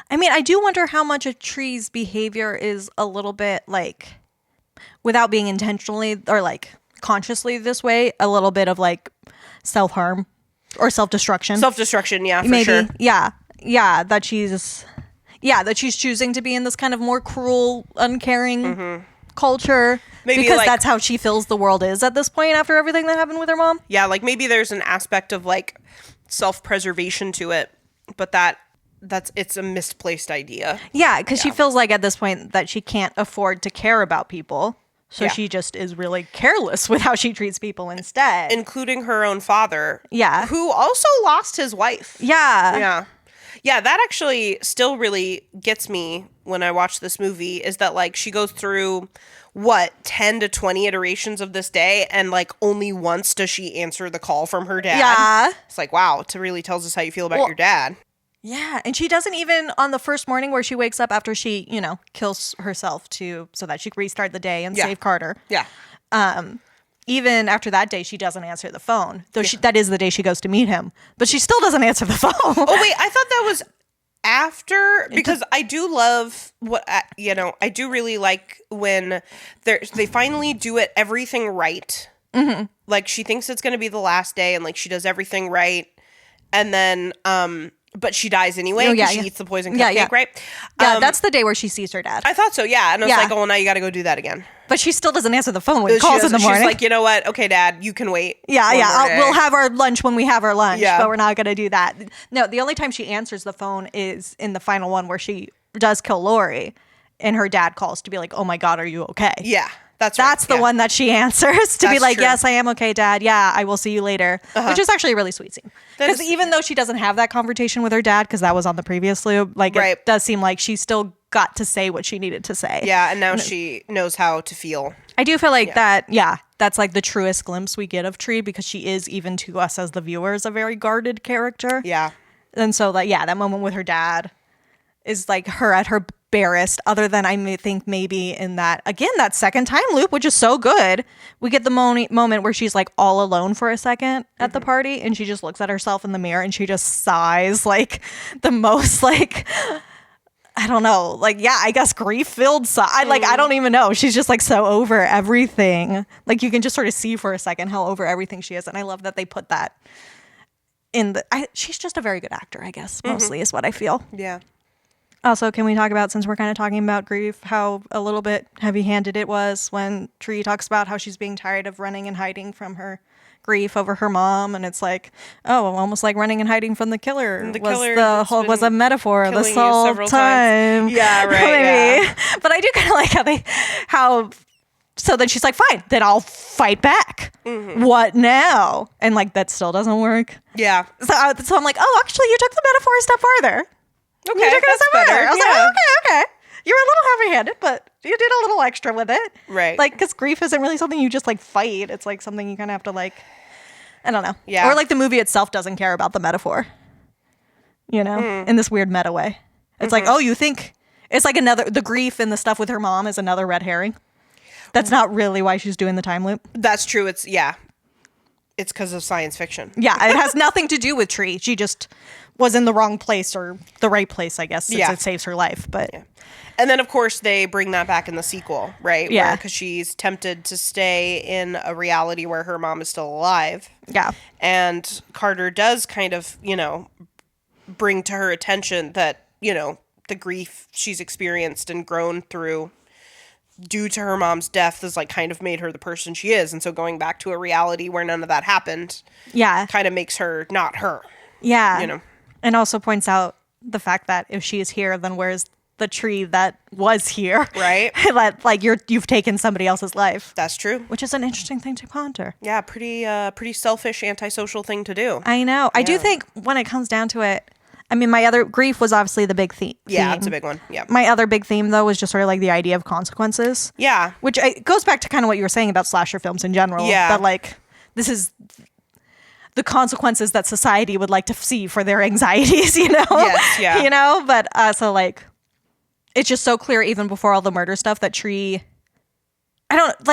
I mean, I do wonder how much of Tree's behavior is a little bit like, without being intentionally or like consciously this way, a little bit of like self-harm or self-destruction. Self-destruction, yeah, for maybe. sure. Yeah, that she's choosing to be in this kind of more cruel, uncaring culture. Maybe because like, that's how she feels the world is at this point after everything that happened with her mom. Yeah, like maybe there's an aspect of like self-preservation to it, but it's a misplaced idea. Yeah, because she feels like at this point that she can't afford to care about people. So she just is really careless with how she treats people instead. Including her own father. Yeah. Who also lost his wife. Yeah. Yeah. Yeah, that actually still really gets me when I watch this movie, is that like she goes through 10 to 20 iterations of this day, and like only once does she answer the call from her dad. Yeah. It's like, wow, it really tells us how you feel about your dad. Yeah, and she doesn't even on the first morning where she wakes up after she, kills herself so that she can restart the day and save Carter. Yeah. Even after that day, she doesn't answer the phone. Though that is the day she goes to meet him, but she still doesn't answer the phone. Oh wait, I thought that was after, because I do love I do really like when they finally do everything right. Mm-hmm. Like she thinks it's going to be the last day, and like she does everything right, and then but she dies anyway because she eats the poison cupcake, right? Yeah, that's the day where she sees her dad. I thought so, yeah. And I was like, oh, well, now you got to go do that again. But she still doesn't answer the phone when he calls in the morning. She's like, you know what? Okay, Dad, you can wait. Yeah. We'll have our lunch when we have our lunch, but we're not going to do that. No, the only time she answers the phone is in the final one where she does kill Lori, and her dad calls to be like, oh my God, are you okay? Yeah. That's the one that she answers to be like, yes, I am okay, Dad. Yeah, I will see you later. Which is actually a really sweet scene. Because even though she doesn't have that confrontation with her dad, because that was on the previous loop, it does seem like she still got to say what she needed to say. Yeah, and now she knows how to feel. I do feel like that's like the truest glimpse we get of Tree, because she is, even to us as the viewers, a very guarded character. Yeah. And so that moment with her dad is like her at her barest, other than I may think maybe in that second time loop, which is so good. We get the moment where she's like all alone for a second at the party, and she just looks at herself in the mirror and she just sighs like the most like, I don't know, like, I guess grief-filled sigh. I don't even know. She's just like so over everything. Like you can just sort of see for a second how over everything she is. And I love that they put that in she's just a very good actor, I guess, mostly is what I feel. Yeah. Also, can we talk about, since we're kind of talking about grief, how a little bit heavy-handed it was when Tree talks about how she's being tired of running and hiding from her grief over her mom, and it's like, almost like running and hiding from the killer. Was a metaphor this whole time. Yeah, right. Yeah. But I do kind of like so then she's like, fine, then I'll fight back. Mm-hmm. What now? And like that still doesn't work. Yeah. So I'm like, actually, you took the metaphor a step farther. Okay, that's better. I was like, okay. You're a little heavy-handed, but you did a little extra with it. Right. Like, because grief isn't really something you just, like, fight. It's, like, something you kind of have to, like, I don't know. Yeah. Or, like, the movie itself doesn't care about the metaphor, in this weird meta way. It's like, you think, it's like the grief and the stuff with her mom is another red herring. That's not really why she's doing the time loop. That's true. It's because of science fiction. Yeah, it has nothing to do with Tree. She just was in the wrong place, or the right place, I guess, since it saves her life. But and then, of course, they bring that back in the sequel, right? Yeah. Because she's tempted to stay in a reality where her mom is still alive. Yeah. And Carter does kind of, bring to her attention that, the grief she's experienced and grown through due to her mom's death has like kind of made her the person she is. And so going back to a reality where none of that happened kind of makes her not her. Yeah. And also points out the fact that if she is here, then where's the Tree that was here? Right. Like you've taken somebody else's life. That's true. Which is an interesting thing to ponder. Yeah, pretty selfish, antisocial thing to do. I know. Yeah. I do think when it comes down to it, I mean, my other grief was obviously the big theme. Yeah, it's a big one. Yeah. My other big theme, though, was just sort of like the idea of consequences. Yeah. Which goes back to kind of what you were saying about slasher films in general. Yeah. That, like, this is the consequences that society would like to see for their anxieties, Yes, yeah. But so, like, it's just so clear even before all the murder stuff that Tree... I don't,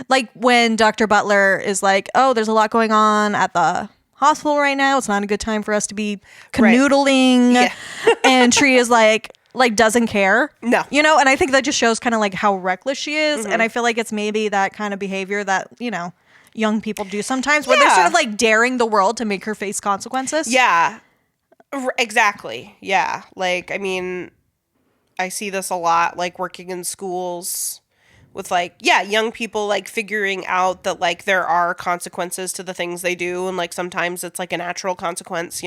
like when Dr. Butler is like, oh, there's a lot going on at the hospital right now. It's not a good time for us to be canoodling. Right. Yeah. And Tree is like doesn't care. No. And I think that just shows kind of like how reckless she is. Mm-hmm. And I feel like it's maybe that kind of behavior that, young people do sometimes where they're sort of like daring the world to make her face consequences. Yeah. Exactly. Yeah. Like, I mean, I see this a lot, like working in schools with like, young people like figuring out that like there are consequences to the things they do. And like sometimes it's like a natural consequence,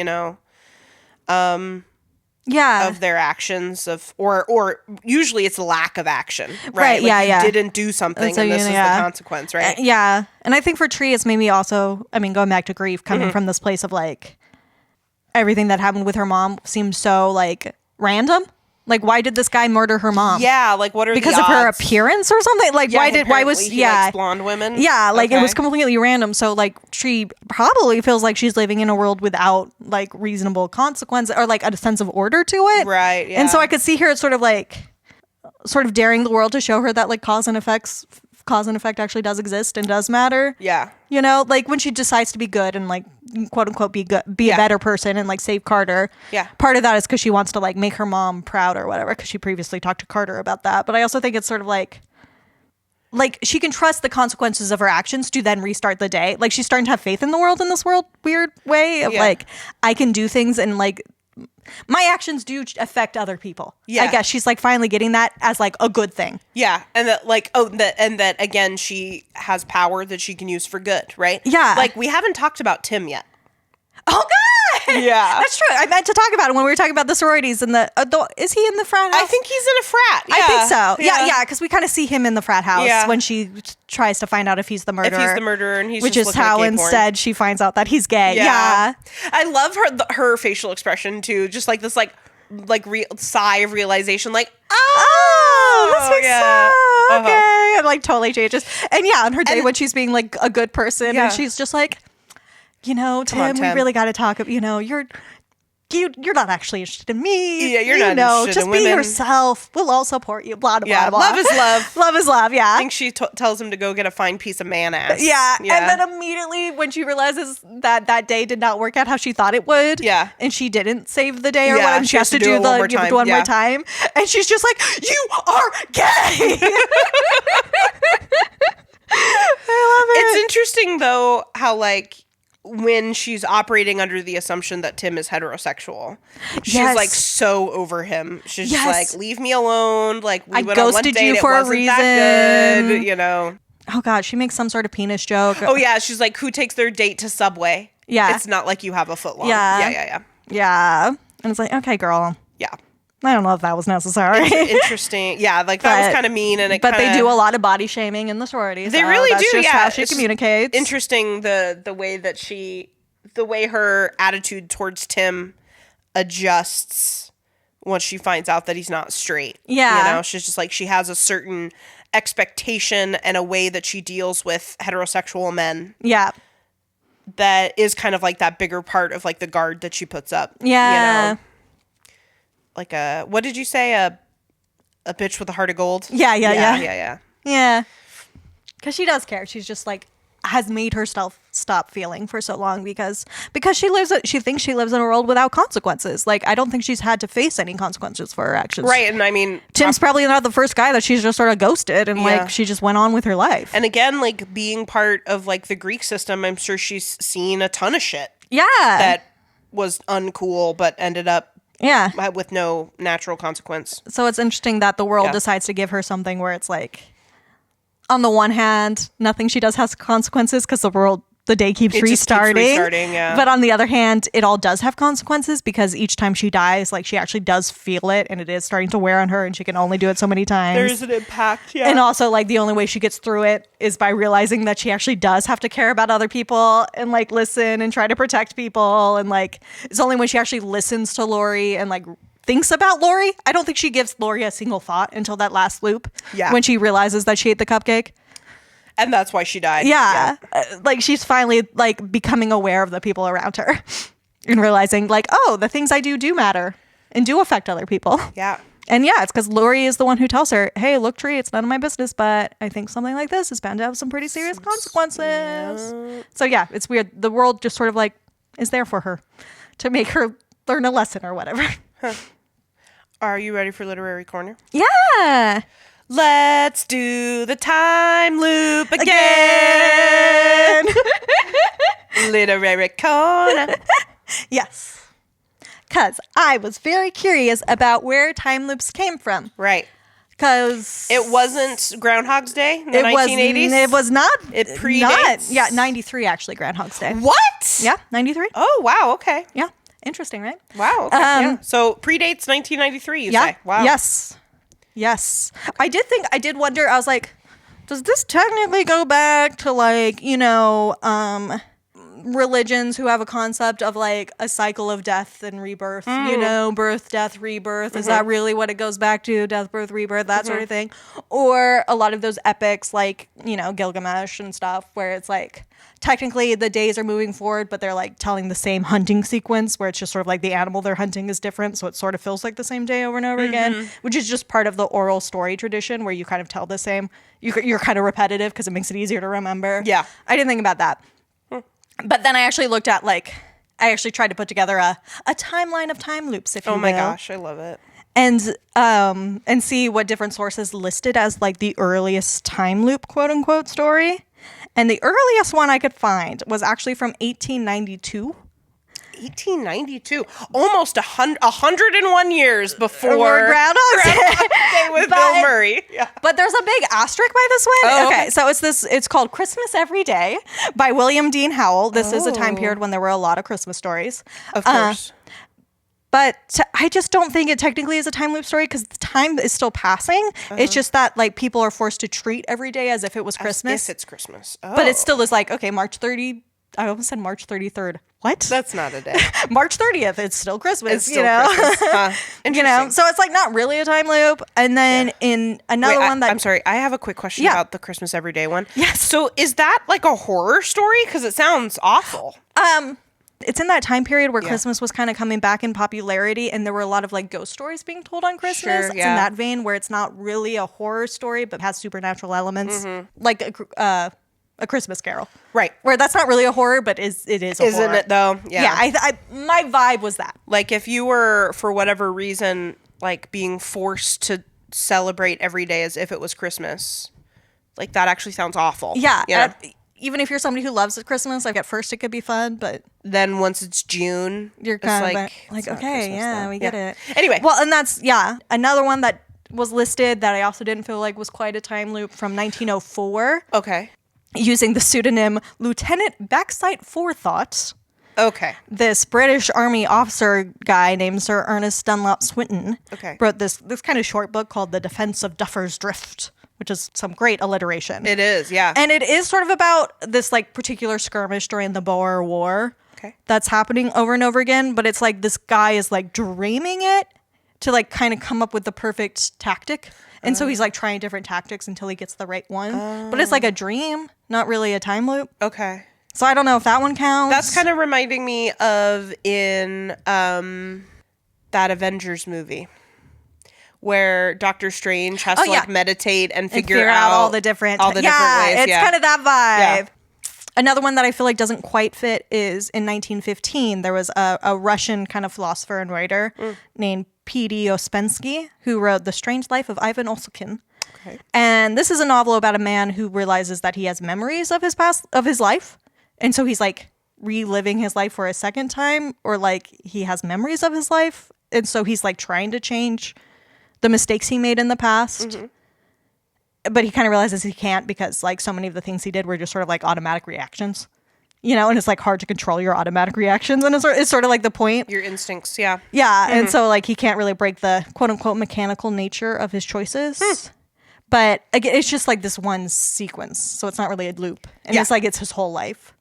of their actions or usually it's lack of action, right? Like you didn't do something and this is the consequence, right? Yeah. And I think for Tree, it's maybe also, I mean, going back to grief, coming from this place of like everything that happened with her mom seems so like random. Like, why did this guy murder her mom? Yeah, like what are because the of her odds? appearance or something? Like, why was he likes blonde women? Yeah, like it was completely random. So like she probably feels like she's living in a world without like reasonable consequences or like a sense of order to it. Right. Yeah. And so I could see her sort of daring the world to show her that like cause and effect actually does exist and does matter. Yeah. You know, like when she decides to be good and like quote unquote be a better person and like save Carter. Yeah. Part of that is because she wants to like make her mom proud or whatever, because she previously talked to Carter about that. But I also think it's sort of like she can trust the consequences of her actions to then restart the day. Like she's starting to have faith in the world in this weird way of like, I can do things and like my actions do affect other people. Yeah. I guess she's like finally getting that as like a good thing. Yeah. And that like, and that again, she has power that she can use for good, right? Yeah. Like we haven't talked about Tim yet. Oh God! Yeah. That's true. I meant to talk about it when we were talking about the sororities and is he in the frat house? I think he's in a frat. Yeah. I think so. Yeah. Because we kind of see him in the frat house when she tries to find out if he's the murderer. If he's the murderer, and he's which just is how instead she finds out that he's gay. Yeah. I love her facial expression too. Just like this sigh of realization, like this makes sense. Okay, and like totally changes. And on her day when she's being like a good person, and she's just like, Tim, we really got to talk. You're not actually interested in me. Yeah, you're not interested just in be women. yourself. We'll all support you. Blah, blah, blah. Love is love. Love is love, yeah. I think she tells him to go get a fine piece of man ass. Yeah. And then immediately when she realizes that day did not work out how she thought it would. Yeah. And she didn't save the day or whatever. She has to do it one more time. And she's just like, you are gay. I love it. It's interesting though how like when she's operating under the assumption that Tim is heterosexual, she's like so over him. She's just like, leave me alone. Like we went on one date, you for a reason. That good, Oh God, she makes some sort of penis joke. Oh yeah, she's like, who takes their date to Subway? Yeah, it's not like you have a foot long. Yeah. And it's like, okay, girl. Yeah. I don't know if that was necessary. Interesting. Yeah, like that was kind of mean. But they do a lot of body shaming in the sororities. They really do, just how she communicates. Interesting the way that the way her attitude towards Tim adjusts once she finds out that he's not straight. Yeah. She's just like, she has a certain expectation and a way that she deals with heterosexual men. Yeah. That is kind of like that bigger part of like the guard that she puts up. Yeah. Like what did you say? A bitch with a heart of gold? Yeah. Because she does care. She's just like, has made herself stop feeling for so long because she thinks she lives in a world without consequences. Like, I don't think she's had to face any consequences for her actions. Right. And I mean, Tim's probably not the first guy that she's just sort of ghosted and like she just went on with her life. And again, like being part of like the Greek system, I'm sure she's seen a ton of shit. Yeah. That was uncool, but ended up with no natural consequence. So it's interesting that the world decides to give her something where it's like, on the one hand, nothing she does has consequences because the day keeps restarting. But on the other hand, it all does have consequences because each time she dies, like she actually does feel it and it is starting to wear on her and she can only do it so many times. There's an impact, And also like the only way she gets through it is by realizing that she actually does have to care about other people and like listen and try to protect people. And like it's only when she actually listens to Lori and like thinks about Lori. I don't think she gives Lori a single thought until that last loop. Yeah. When she realizes that she ate the cupcake. And that's why she died. Yeah. Like she's finally like becoming aware of the people around her and realizing like, oh, the things I do matter and do affect other people. Yeah. And it's because Lori is the one who tells her, hey, look, Tree, it's none of my business, but I think something like this is bound to have some pretty serious consequences. Yeah. So it's weird. The world just sort of like is there for her to make her learn a lesson or whatever. Huh. Are you ready for Literary Corner? Yeah. Let's do the time loop again. Literary Corner. Yes. Because I was very curious about where time loops came from. Right. Because it wasn't Groundhog's Day in the 1980s? It was not. It predates? 93 actually, Groundhog's Day. What? Yeah, 93. Oh, wow, okay. Yeah. Interesting, right? Wow. Okay, So predates 1993, you say? Wow. Yes. I did wonder, I was like, does this technically go back to like, religions who have a concept of like a cycle of death and rebirth, you know, birth, death, rebirth. Is that really what it goes back to? Death, birth, rebirth, that sort of thing. Or a lot of those epics like, you know, Gilgamesh and stuff where it's like technically the days are moving forward, but they're like telling the same hunting sequence where it's just sort of like the animal they're hunting is different. So it sort of feels like the same day over and over again, which is just part of the oral story tradition where you kind of tell the same. You're kind of repetitive because it makes it easier to remember. Yeah. I didn't think about that. But then I actually looked at I actually tried to put together a timeline of time loops, if you will. Oh my gosh, I love it. And see what different sources listed as like the earliest time loop, quote unquote, story. And the earliest one I could find was actually from 1892. 1892, almost 101 years before Groundhog Day with Bill Murray. Yeah. But there's a big asterisk by this one. Oh, okay, so it's called Christmas Every Day by William Dean Howell. This is a time period when there were a lot of Christmas stories. Of course. But I just don't think it technically is a time loop story because the time is still passing. It's just that like people are forced to treat every day as if it was Christmas. If it's Christmas. Oh. But it still is like, okay, March 30. I almost said March 33rd. What? That's not a day. March 30th. It's still Christmas. It's still Christmas. Interesting. You know, so it's like not really a time loop. And then in another one I'm sorry. I have a quick question about the Christmas Everyday one. Yes. So is that like a horror story? Because it sounds awful. It's in that time period where Christmas was kind of coming back in popularity, and there were a lot of like ghost stories being told on Christmas. Sure, It's in that vein where it's not really a horror story, but has supernatural elements, like a Christmas Carol, right? Where that's not really a horror, but it is. Isn't horror. It though? Yeah. I my vibe was that. Like if you were for whatever reason like being forced to celebrate every day as if it was Christmas, like that actually sounds awful. Yeah. You know? Even if you're somebody who loves Christmas, like at first it could be fun, but then once it's June, you're kind of like okay, yeah, we get it. Anyway, well, and that's another one that was listed that I also didn't feel like was quite a time loop from 1904. Okay. Using the pseudonym Lieutenant Backsight Forethought. Okay. This British Army officer guy named Sir Ernest Dunlop Swinton wrote this kind of short book called The Defense of Duffer's Drift, which is some great alliteration. It is, yeah. And it is sort of about this like particular skirmish during the Boer War that's happening over and over again. But it's like this guy is like dreaming it to like kind of come up with the perfect tactic. And so he's like trying different tactics until he gets the right one. But it's like a dream, not really a time loop. Okay. So I don't know if that one counts. That's kind of reminding me of in that Avengers movie where Doctor Strange has to like meditate and figure out all the different ways. It's kind of that vibe. Yeah. Another one that I feel like doesn't quite fit is in 1915, there was a Russian kind of philosopher and writer named P.D. Ouspensky who wrote The Strange Life of Ivan Olskin. Okay. And this is a novel about a man who realizes that he has memories of his life. And so he's like reliving his life for a second time, or like he has memories of his life. And so he's like trying to change the mistakes he made in the past. But he kind of realizes he can't because like so many of the things he did were just sort of like automatic reactions. You know, and it's like hard to control your automatic reactions. And it's sort of like the point. Your instincts, yeah. Yeah. And so like he can't really break the quote unquote mechanical nature of his choices. But again, it's just like this one sequence. So it's not really a loop. And it's like it's his whole life.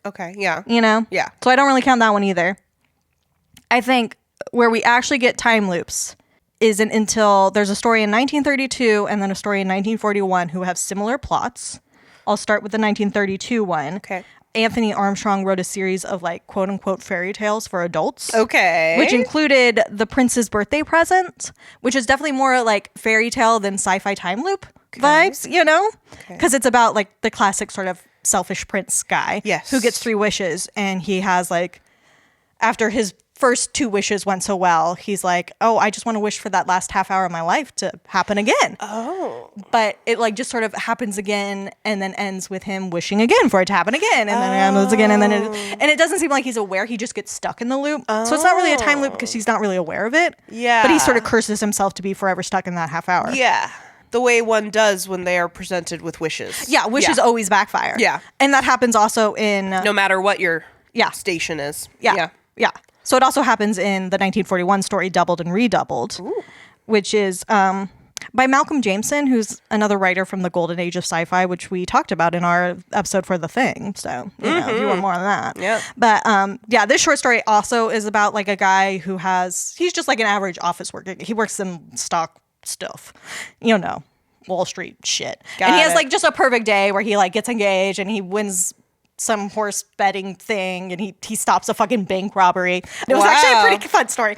Okay, yeah. You know? Yeah. So I don't really count that one either. I think where we actually get time loops isn't until there's a story in 1932 and then a story in 1941 who have similar plots. I'll start with the 1932 one. Okay. Anthony Armstrong wrote a series of like quote unquote fairy tales for adults. Okay. Which included The Prince's Birthday Present, which is definitely more like fairy tale than sci-fi time loop vibes, you know? Because it's about like the classic sort of selfish prince guy who gets 3 wishes, and he has like, after his first 2 wishes went so well, he's like, oh, I just want to wish for that last half hour of my life to happen again. Oh. But it like just sort of happens again and then ends with him wishing again for it to happen again. And then it happens again. And then it doesn't seem like he's aware. He just gets stuck in the loop. So it's not really a time loop because he's not really aware of it. Yeah. But he sort of curses himself to be forever stuck in that half hour. Yeah. The way one does when they are presented with wishes. Yeah. Wishes always backfire. Yeah. And that happens also in... no matter what your station is. Yeah. So it also happens in the 1941 story Doubled and Redoubled, which is by Malcolm Jameson, who's another writer from the golden age of sci-fi, which we talked about in our episode for The Thing. So, you know, if you want more on that. Yeah. But yeah, this short story also is about like a guy who he's just like an average office worker. He works in stock stuff, you know, Wall Street shit. And he has like just a perfect day where he like gets engaged and he wins some horse betting thing and he stops a fucking bank robbery. And it was actually a pretty fun story.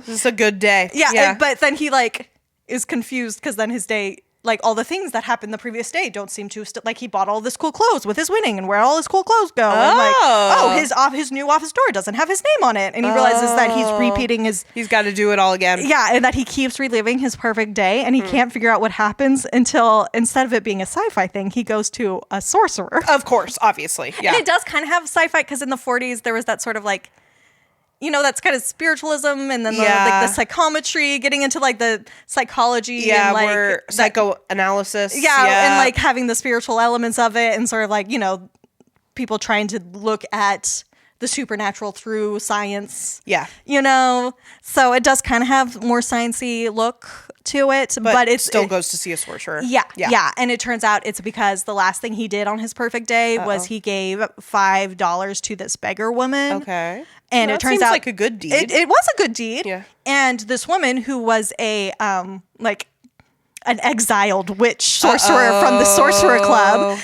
This is a good day. Yeah. But then he like is confused because then his day, like all the things that happened the previous day don't seem to like he bought all this cool clothes with his winning and where all his cool clothes go. And like, his new office door doesn't have his name on it. And he realizes that he's repeating he's got to do it all again. Yeah. And that he keeps reliving his perfect day and he can't figure out what happens until instead of it being a sci-fi thing, he goes to a sorcerer. Of course, obviously. Yeah. And it does kind of have sci-fi because in the 40s there was that sort of like, you know, that's kind of spiritualism and then the psychometry, getting into like the psychology and like where psychoanalysis. Yeah, and like having the spiritual elements of it and sort of like, you know, people trying to look at the supernatural through science. Yeah. You know, so it does kind of have more sciencey look to it, but it still goes to see a sorcerer. Yeah. And it turns out it's because the last thing he did on his perfect day was he gave $5 to this beggar woman. Okay. And it turns out like a good deed. It was a good deed. Yeah. And this woman who was a like an exiled witch sorcerer from the sorcerer club,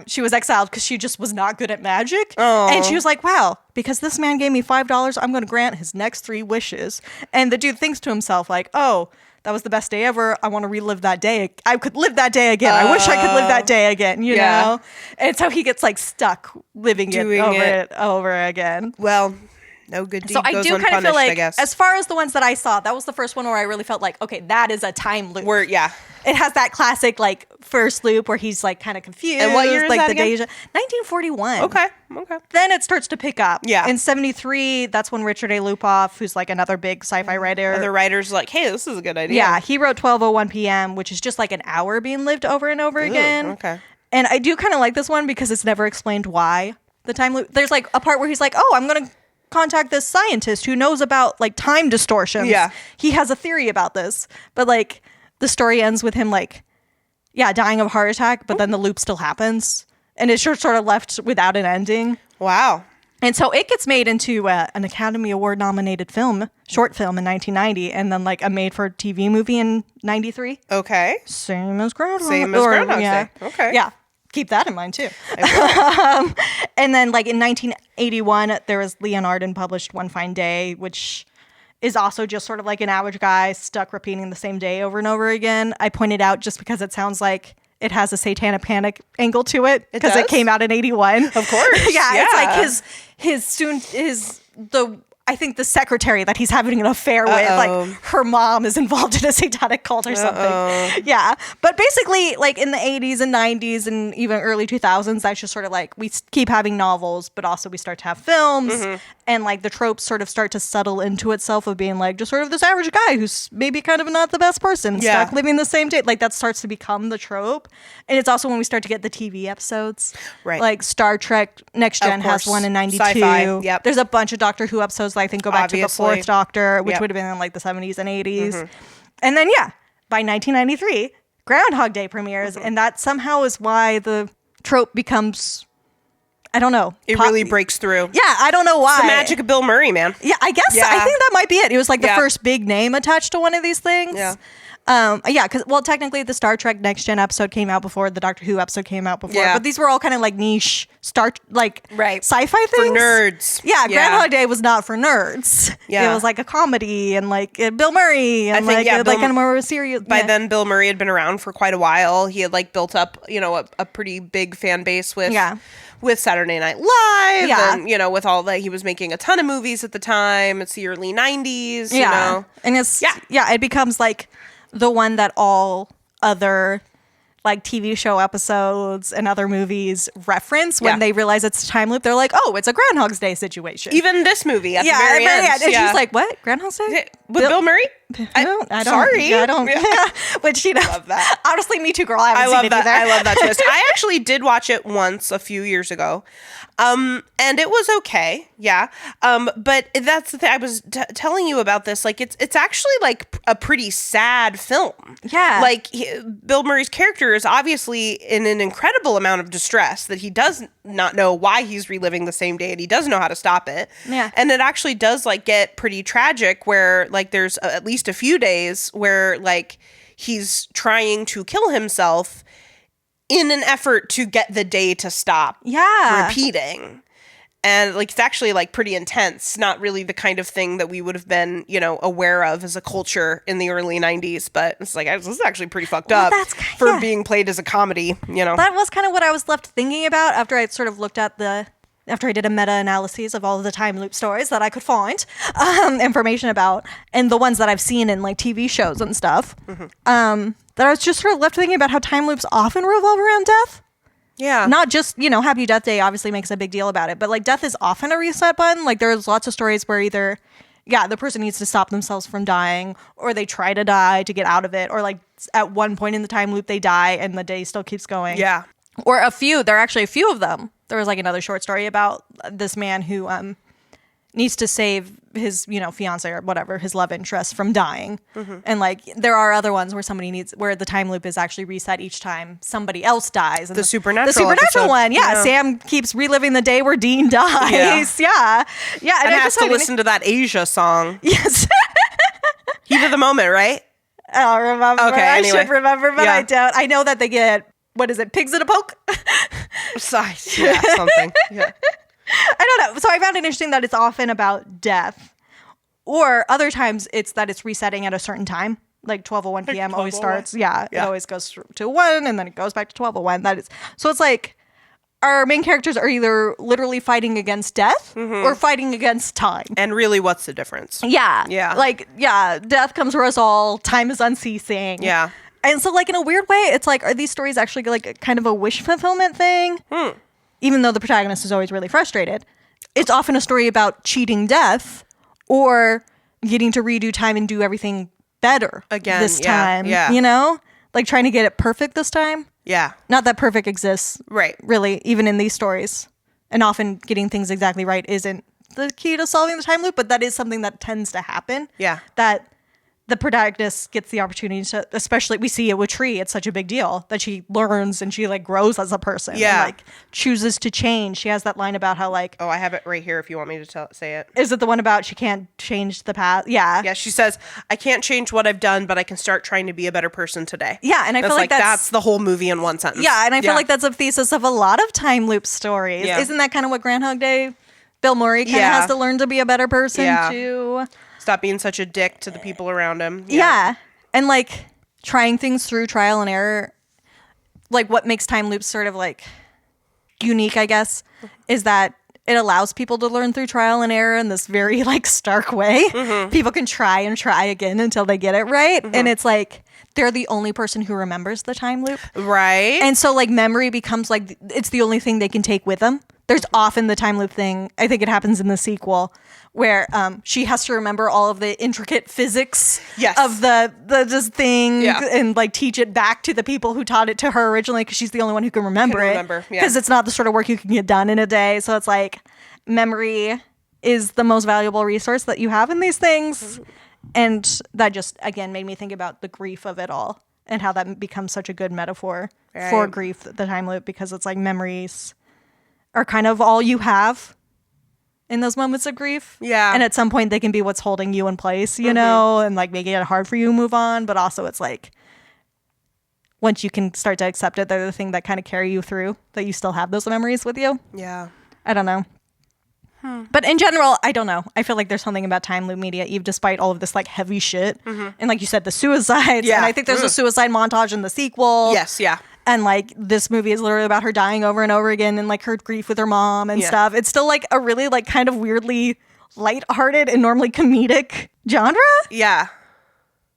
she was exiled because she just was not good at magic. And she was like, wow, because this man gave me $5, I'm going to grant his next 3 wishes. And the dude thinks to himself like, oh, that was the best day ever. I want to relive that day. I could live that day again. I wish I could live that day again, you know? And so he gets like stuck living it over again. Well, no good deed so goes unpunished, I do kind of feel like, I guess. as far as the ones that I saw, that was the first one where I really felt like, okay, that is a time loop. It has that classic like first loop where he's like kind of confused. And what year is like that the again? deja 1941. Okay. Then it starts to pick up. Yeah. In 73, that's when Richard A. Lupoff, who's like another big sci-fi writer. Other writers like, hey, this is a good idea. Yeah, he wrote 12:01 p.m., which is just like an hour being lived over and over again. Okay. And I do kind of like this one because it's never explained why the time loop. There's like a part where he's like, oh, I'm going to contact this scientist who knows about like time distortions. Yeah. He has a theory about this. But like the story ends with him like, dying of a heart attack, but then the loop still happens. And it's just sort of left without an ending. Wow. And so it gets made into an Academy Award nominated short film in 1990, and then like a made-for-TV movie in 93. Okay. Same as Groundhog Day. Okay. Yeah. Keep that in mind too. And then like in 1981, there was Leon Arden published One Fine Day, which is also just sort of like an average guy stuck repeating the same day over and over again. I pointed out just because it sounds like it has a Satanic Panic angle to it because it came out in 81. Of course. Yeah, it's like I think the secretary that he's having an affair with, like her mom is involved in a satanic cult or something. Yeah. But basically, like in the 80s and 90s and even early 2000s, that's just sort of like we keep having novels, but also we start to have films. And like the tropes sort of start to settle into itself of being like just sort of this average guy who's maybe kind of not the best person, stuck living the same day. Like that starts to become the trope. And it's also when we start to get the TV episodes. Right. Like Star Trek Next Gen has one in 92. Sci-fi. Yep. There's a bunch of Doctor Who episodes that I think go back to the Fourth Doctor, which would have been in like the 70s and 80s. And then by 1993, Groundhog Day premieres. And that somehow is why the trope becomes, I don't know. It really breaks through. Yeah, I don't know why. It's the magic of Bill Murray, man. Yeah, I guess. I think that might be it. It was like the first big name attached to one of these things. Yeah. Because technically the Star Trek Next Gen episode came out before the Doctor Who episode came out before, but these were all kind of like niche sci-fi things for nerds. Yeah, Groundhog Day was not for nerds. Yeah, it was like a comedy and like Bill Murray and kind of more serious. By then, Bill Murray had been around for quite a while. He had like built up, a pretty big fan base with Saturday Night Live, and with all that, he was making a ton of movies at the time. It's the early 90s. And it's it becomes like the one that all other like TV show episodes and other movies reference when they realize it's a time loop. They're like, oh, it's a Groundhog's Day situation. Even this movie at the very end. And she's like, what? Groundhog's Day? With Bill Murray? I don't. Sorry. I don't. Which, love that. honestly, me too, girl. I haven't seen it either. I love that twist. I actually did watch it once a few years ago. And it was okay. Yeah. But that's the thing. I was telling you about this. Like, it's actually like a pretty sad film. Yeah. Like, Bill Murray's character is obviously in an incredible amount of distress that he does not know why he's reliving the same day, and he doesn't know how to stop it. Yeah. And it actually does like get pretty tragic where like there's at least a few days where like he's trying to kill himself in an effort to get the day to stop repeating. And like it's actually like pretty intense, not really the kind of thing that we would have been, you know, aware of as a culture in the early 90s, but it's like this is actually pretty fucked up for being played as a comedy, you know. That was kind of what I was left thinking about after I sort of looked at after I did a meta-analysis of all of the time loop stories that I could find information about, and the ones that I've seen in like TV shows and stuff, that I was just sort of left thinking about how time loops often revolve around death. Yeah. Not just, you know, Happy Death Day obviously makes a big deal about it, but like death is often a reset button. Like there's lots of stories where either, the person needs to stop themselves from dying, or they try to die to get out of it, or like at one point in the time loop they die and the day still keeps going. Yeah. Or there are actually a few of them. There was like another short story about this man who needs to save his, you know, fiance or whatever, his love interest from dying. And like there are other ones where the time loop is actually reset each time somebody else dies. And the supernatural one. Yeah. Sam keeps reliving the day where Dean dies. Yeah. And I has to listen to that Asia song. Yes. Heat of the moment, right? I don't remember. Okay, anyway. I should remember, but I don't. I know that they get, what is it, pigs in a poke? Something. Yeah. I don't know. So I found it interesting that it's often about death, or other times it's that it's resetting at a certain time. Like 12:01 p.m. always starts. Yeah, it always goes to 1 and then it goes back to 12:01. So it's like our main characters are either literally fighting against death or fighting against time. And really, what's the difference? Yeah. Like, death comes for us all. Time is unceasing. Yeah. And so, like, in a weird way, it's like, are these stories actually like kind of a wish fulfillment thing? Even though the protagonist is always really frustrated. It's often a story about cheating death or getting to redo time and do everything better again this time. Yeah. You know? Like trying to get it perfect this time. Yeah. Not that perfect exists. Right. Really, even in these stories. And often getting things exactly right isn't the key to solving the time loop, but that is something that tends to happen. Yeah. That the protagonist gets the opportunity to, especially we see it with Tree, it's such a big deal that she learns and she like grows as a person. Yeah. And, like chooses to change. She has that line about how like, oh, I have it right here if you want me to say it. Is it the one about she can't change the past? Yeah. Yeah, she says, I can't change what I've done, but I can start trying to be a better person today. Yeah, and I feel like that's the whole movie in one sentence. Yeah, and I feel like that's a thesis of a lot of time loop stories. Yeah. Isn't that kind of what Groundhog Day, Bill Murray kind of has to learn to be a better person too? Stop being such a dick to the people around him. Yeah. And like trying things through trial and error, like what makes time loops sort of like unique, I guess, is that it allows people to learn through trial and error in this very like stark way. People can try and try again until they get it right. And it's like they're the only person who remembers the time loop. Right. And so like memory becomes like it's the only thing they can take with them. There's often the time loop thing. I think it happens in the sequel where she has to remember all of the intricate physics of the this thing and like teach it back to the people who taught it to her originally because she's the only one who can remember it. Because it's not the sort of work you can get done in a day. So it's like memory is the most valuable resource that you have in these things. And that just, again, made me think about the grief of it all and how that becomes such a good metaphor for grief, the time loop, because it's like memories are kind of all you have in those moments of grief. Yeah. And at some point they can be what's holding you in place, you know, and like making it hard for you to move on. But also it's like, once you can start to accept it, they're the thing that kind of carry you through, that you still have those memories with you. Yeah. I don't know. But in general, I don't know. I feel like there's something about time loop media, even despite all of this like heavy shit. And like you said, the suicides. Yeah. And I think there's a suicide montage in the sequel. Yes, yeah. And like this movie is literally about her dying over and over again and like her grief with her mom and stuff. It's still like a really like kind of weirdly lighthearted and normally comedic genre. Yeah.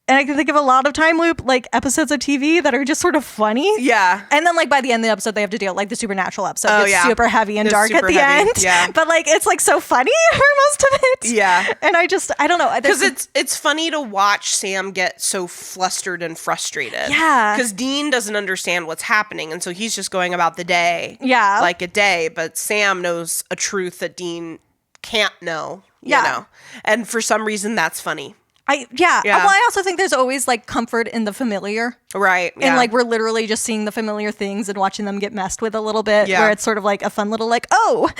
And I can think of a lot of time loop like episodes of TV that are just sort of funny. Yeah. And then like by the end of the episode, they have to deal like the supernatural episode gets super heavy and dark at the end. Yeah. But like it's like so funny for most of it. Yeah. And I don't know. Because it's funny to watch Sam get so flustered and frustrated. Yeah. Because Dean doesn't understand what's happening. And so he's just going about the day. Yeah. Like a day. But Sam knows a truth that Dean can't know. You know? And for some reason, that's funny. Well, I also think there's always like comfort in the familiar. Right. Yeah. And like we're literally just seeing the familiar things and watching them get messed with a little bit where it's sort of like a fun little like, oh,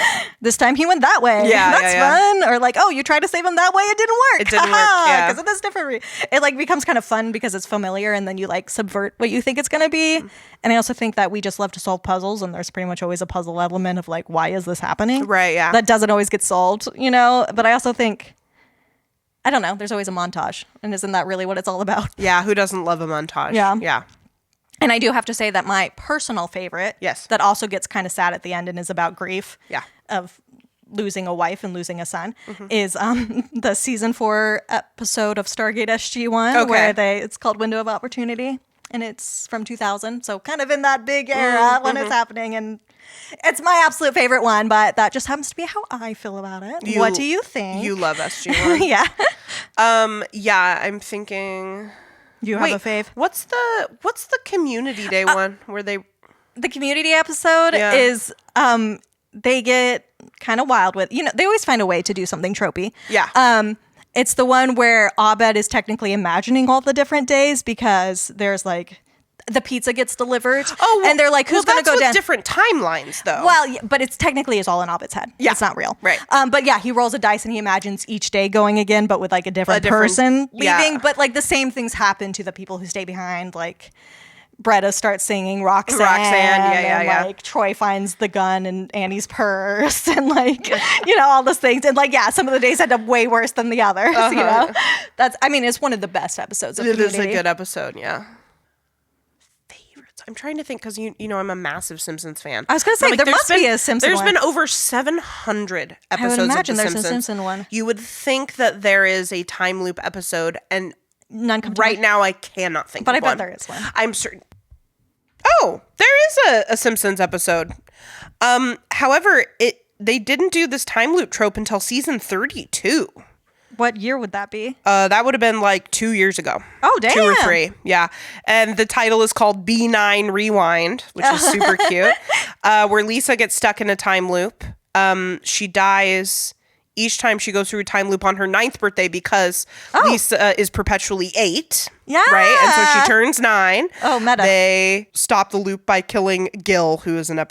this time he went that way. Yeah. That's fun. Or like, oh, you tried to save him that way. It didn't work. It didn't work. Yeah. Because of this different. It like becomes kind of fun because it's familiar and then you like subvert what you think it's going to be. And I also think that we just love to solve puzzles and there's pretty much always a puzzle element of like, why is this happening? Right. Yeah. That doesn't always get solved, you know? But I also think, I don't know. There's always a montage. And isn't that really what it's all about? Yeah. Who doesn't love a montage? Yeah. Yeah. And I do have to say that my personal favorite, that also gets kind of sad at the end and is about grief of losing a wife and losing a son, is the season 4 episode of Stargate SG-1, where it's called Window of Opportunity. And it's from 2000. So kind of in that big era when it's happening. And it's my absolute favorite one, but that just happens to be how I feel about it. What do you think? You love SG-1. Yeah. Yeah, I'm thinking... You have a fave? What's the Community Day one where they... The Community episode is... they get kind of wild with... You know, they always find a way to do something tropey. Yeah. It's the one where Abed is technically imagining all the different days because there's like... The pizza gets delivered. Oh, well, and they're like, who's going to go down? Different timelines, though. Well, but it's technically all in Abed's head. Yeah. It's not real. Right. But yeah, he rolls a dice and he imagines each day going again, but with like a different person leaving. Yeah. But like the same things happen to the people who stay behind. Like Bretta starts singing Roxanne. And like Troy finds the gun in Annie's purse and like, you know, all those things. And like, yeah, some of the days end up way worse than the others, you know? It's one of the best episodes of Community. It is a good episode, yeah. I'm trying to think because you know I'm a massive Simpsons fan. I was going to say, there must be a Simpsons one. one. There's been over 700 episodes of The Simpsons. I would imagine there's a Simpsons one. You would think that there is a time loop episode, and none come to right mind. now I cannot think but of one. one. But I bet there is one. I'm certain. Oh, there is a Simpsons episode. However, they didn't do this time loop trope until season 32. What year would that be? That would have been like 2 years ago. Oh, damn. 2 or 3. Yeah. And the title is called B9 Rewind, which is super cute. Where Lisa gets stuck in a time loop. She dies each time she goes through a time loop on her 9th birthday because Lisa is perpetually 8. Yeah. Right? And so she turns 9. Oh, meta. They stop the loop by killing Gil, who is a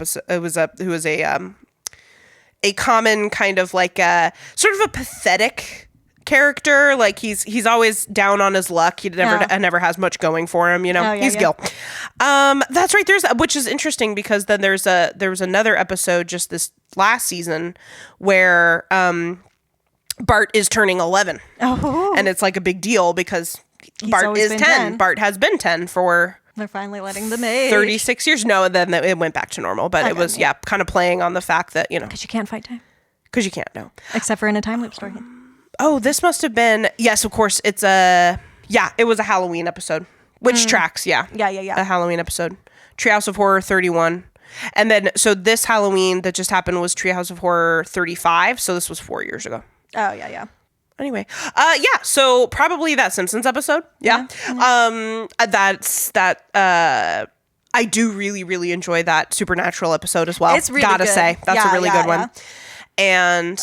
common kind of like sort of a pathetic character. Like he's always down on his luck. He never has much going for him, you know. He's Gil. That's right. Which is interesting because then there was another episode just this last season where Bart is turning 11. Oh. And it's like a big deal because Bart is 10. Bart has been 10 for they're finally letting them age. 36 years. No, then it went back to normal, but it was kind of playing on the fact that, you know, because you can't fight time. Because you can't, no. Except for in a time loop story. Oh, this must have been, yes, of course, it was a Halloween episode, which tracks, Yeah. A Halloween episode. Treehouse of Horror 31. And then, so this Halloween that just happened was Treehouse of Horror 35, so this was 4 years ago. Oh, yeah. Anyway, so probably that Simpsons episode. Yeah. I do really, really enjoy that Supernatural episode as well. It's really Gotta good. say, that's a really good one. And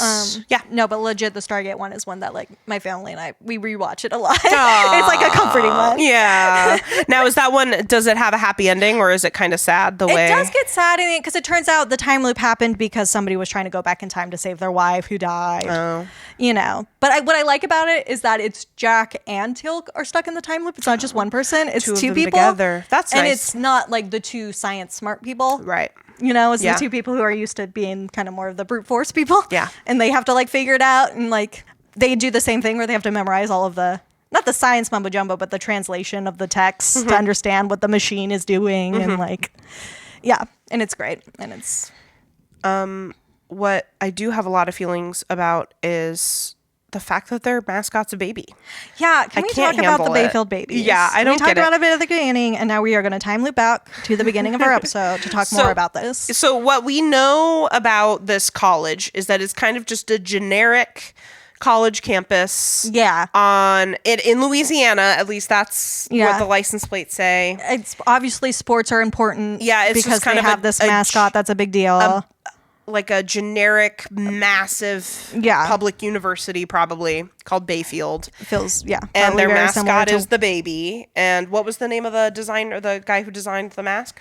no, but legit, the Stargate one is one that like my family and I we rewatch it a lot. It's like a comforting one. Yeah. Now, is that one? Does it have a happy ending, or is it kind of sad? It does get sad because it turns out the time loop happened because somebody was trying to go back in time to save their wife who died. Oh. You know, but what I like about it is that it's Jack and Teal'c are stuck in the time loop. It's not just one person; it's two people together. That's nice. And it's not like the two science smart people, right? You know, it's the two people who are used to being kind of more of the brute force people. Yeah. And they have to like figure it out. And like they do the same thing where they have to memorize all of not the science mumbo jumbo, but the translation of the text to understand what the machine is doing. And like, and it's great. And it's. What I do have a lot of feelings about is the fact that their mascot's a baby. Yeah, can we talk about the Bayfield babies? Yeah, I don't get it. We talked about it a bit at the beginning, and now we are going to time loop back to the beginning of our episode to talk more about this. So what we know about this college is that it's kind of just a generic college campus. Yeah. In Louisiana, at least that's what the license plates say. It's obviously sports are important. Yeah, it's because just kind they of have this mascot. That's a big deal. Like a generic, massive public university, probably called Bayfield. And their mascot is the baby. And what was the name of the designer, the guy who designed the mask?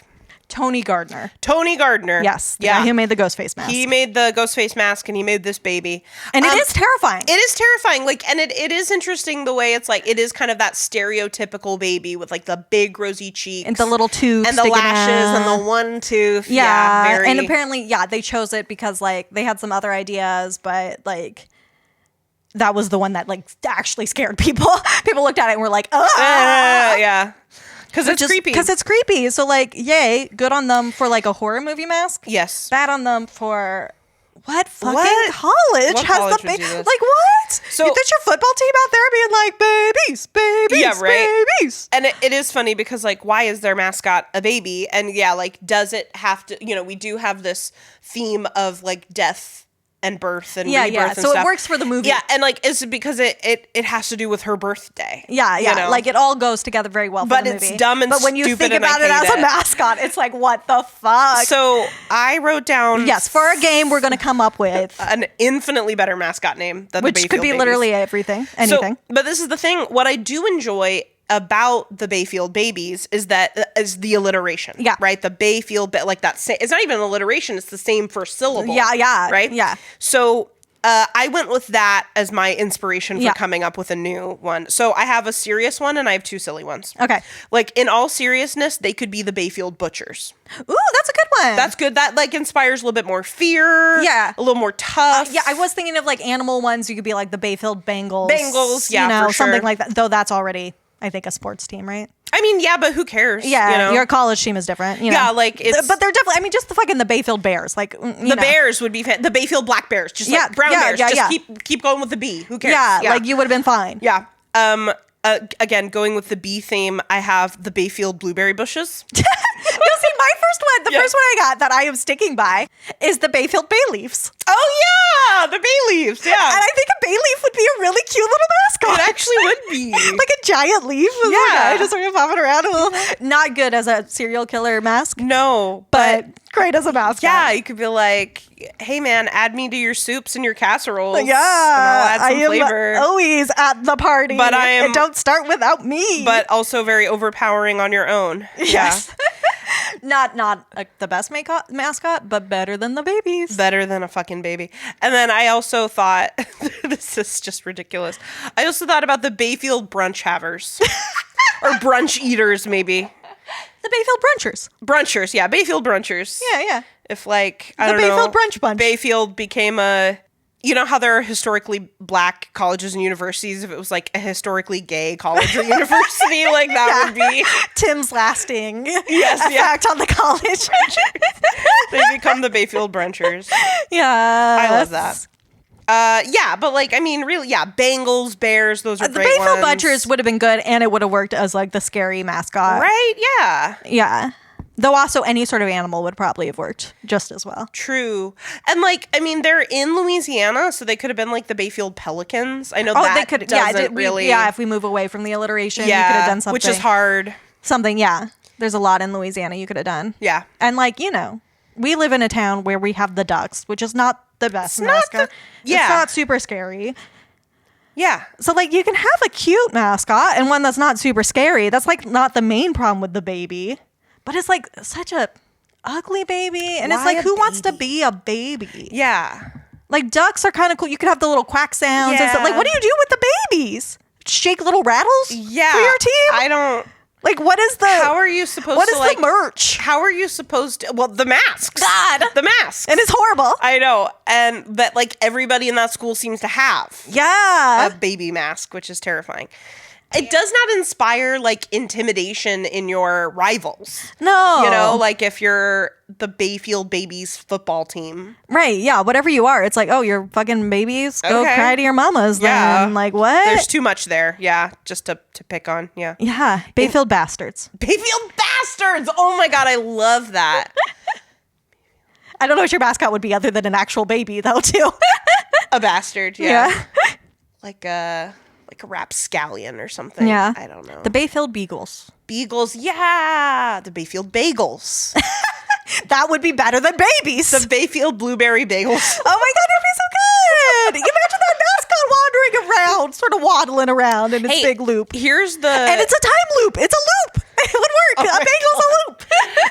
Tony Gardner. Yes. The guy who made the ghost face mask. He made the ghost face mask and he made this baby. And it is terrifying. It is terrifying. Like, and it is interesting the way it's like, it is kind of that stereotypical baby with like the big rosy cheeks. And the little tooth. And the lashes and the one tooth. Yeah. And apparently, they chose it because like they had some other ideas, but like that was the one that like actually scared people. People looked at it and were like, yeah. Because it's creepy. Because it's creepy. So, like, yay, good on them for, like, a horror movie mask. Yes. Bad on them for what college what has college the would do this? Like, what? So, you think your football team out there being like, babies, babies. And it is funny because, like, why is their mascot a baby? And, like, does it have to, we do have this theme of, like, death and birth and rebirth and so stuff. It works for the movie. Yeah, and like it's because it has to do with her birthday. Yeah. Like it all goes together very well for the movie. But it's dumb and stupid. But when you think about it as a mascot, it's like, what the fuck? So I wrote down for a game we're gonna come up with an infinitely better mascot name than which the Bayfield could be babies. literally anything. But this is the thing. What I do enjoy about the Bayfield babies is the alliteration. Yeah. Right? The Bayfield, like that. It's not even an alliteration. It's the same first syllable. Yeah. Right? Yeah. So I went with that as my inspiration for coming up with a new one. So I have a serious one and I have two silly ones. Okay. Like in all seriousness, they could be the Bayfield Butchers. Ooh, that's a good one. That's good. That like inspires a little bit more fear. Yeah. A little more tough. I was thinking of like animal ones. You could be like the Bayfield Bengals. For sure. Something like that. Though that's already, I think, a sports team, right? I mean, yeah, but who cares? Yeah, your college team is different. Yeah, like it's... But they're definitely, I mean, just the Bayfield Bears. Like, the Bears would be... The Bayfield Black Bears. Just like brown bears. Just keep going with the B. Who cares? Yeah, like you would have been fine. Yeah. Again, going with the bee theme, I have the Bayfield blueberry bushes. No, see, my first one, the first one I got that I am sticking by is the Bayfield bay leaves. Oh, yeah, the bay leaves, yeah. And I think a bay leaf would be a really cute little mascot. It actually would be. Like a giant leaf. Yeah. Just sort of popping around. Not good as a serial killer mask. No, but great as a mascot. Yeah, you could be like, hey, man, add me to your soups and your casseroles. Yeah. And I'll add some flavor. Always at the party. But and don't start without me. But also very overpowering on your own. Yes. Yeah. Not the best mascot, but better than the babies. Better than a fucking baby. And then I also thought, this is just ridiculous. I also thought about the Bayfield brunch havers. Or brunch eaters, maybe. The Bayfield brunchers. Brunchers, yeah. Bayfield brunchers. Yeah. If like, I don't know. The know. Bayfield brunch bunch. Bayfield became a... You know how there are historically black colleges and universities? If it was like a historically gay college or university, like that would be Tim's lasting effect on the college. They become the Bayfield brunchers. Yeah, I love that. But like, I mean, really, Bengals, Bears, those are great ones. The Bayfield Butchers would have been good, and it would have worked as like the scary mascot, right? Yeah. Though also any sort of animal would probably have worked just as well. True. And like, I mean, they're in Louisiana, so they could have been like the Bayfield Pelicans. I know they could, really... if we move away from the alliteration, you could have done something. Which is hard. Something, There's a lot in Louisiana you could have done. Yeah. And like, we live in a town where we have the ducks, which is not the best mascot. It's not super scary. Yeah. So like, you can have a cute mascot and one that's not super scary. That's like not the main problem with the baby. But it's like such a ugly baby. And it's like, who wants to be a baby? Yeah. Like ducks are kind of cool. You could have the little quack sounds and stuff. Like, what do you do with the babies? Shake little rattles for your team? I don't... Like, what is the... How are you supposed to, What is the merch? How are you supposed to... Well, the masks. God. The masks. And it's horrible. I know. And that, like, everybody in that school seems to have. Yeah. A baby mask, which is terrifying. It does not inspire like intimidation in your rivals. No. You know, like if you're the Bayfield Babies football team. Right, yeah, whatever you are. It's like, oh, you're fucking babies? Go cry to your mamas then. Like, what? There's too much there. Yeah, just to pick on. Yeah. Yeah, Bayfield bastards. Bayfield bastards! Oh my god, I love that. I don't know what your mascot would be other than an actual baby, though, too. A bastard, yeah. Like a rapscallion or something. Yeah. I don't know. The Bayfield Beagles. Beagles, yeah. The Bayfield Bagels. That would be better than babies. The Bayfield Blueberry Bagels. Oh my god, it'd be so good. You imagine that mascot wandering around, sort of waddling around in its big loop. Here's the... And it's a time loop. It's a loop. It would work. A bagel's a loop.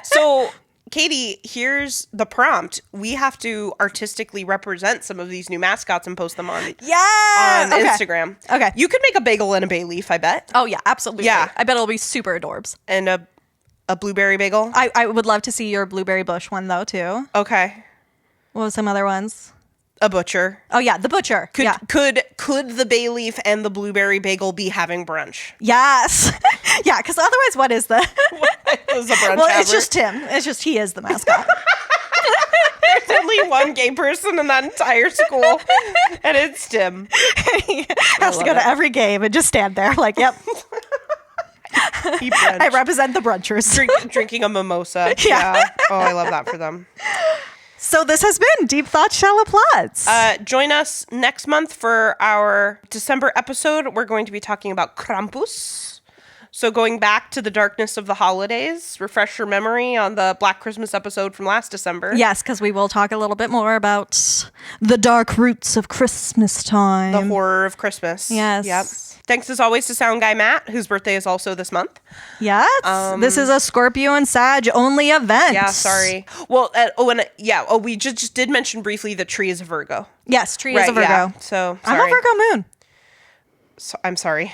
So... Katie, here's the prompt. We have to artistically represent some of these new mascots and post them on Instagram. Okay. You could make a bagel and a bay leaf, I bet. Oh, yeah, absolutely. Yeah. I bet it'll be super adorbs. And a blueberry bagel? I would love to see your blueberry bush one, though, too. Okay. What was some other ones? A butcher. Oh, yeah, the butcher. Could the bay leaf and the blueberry bagel be having brunch? Yes. Yeah, because otherwise, what is the... What is a brunch Well, haver? it's just him. It's just he is the mascot. There's only one gay person in that entire school, and it's Tim. He has to go to every game and just stand there like, yep. I represent the brunchers. Drinking a mimosa. Yeah. Oh, I love that for them. So this has been Deep Thoughts, Shallow Plots. Join us next month for our December episode. We're going to be talking about Krampus. So going back to the darkness of the holidays, refresh your memory on the Black Christmas episode from last December. Yes, because we will talk a little bit more about the dark roots of Christmas time. The horror of Christmas. Yes. Yep. Thanks as always to Sound Guy Matt, whose birthday is also this month. Yes. This is a Scorpio and Sag only event. Yeah, sorry. Well, we just did mention briefly the tree is a Virgo. Yes, tree is a Virgo. Yeah. So, sorry. I'm a Virgo moon. So, I'm sorry.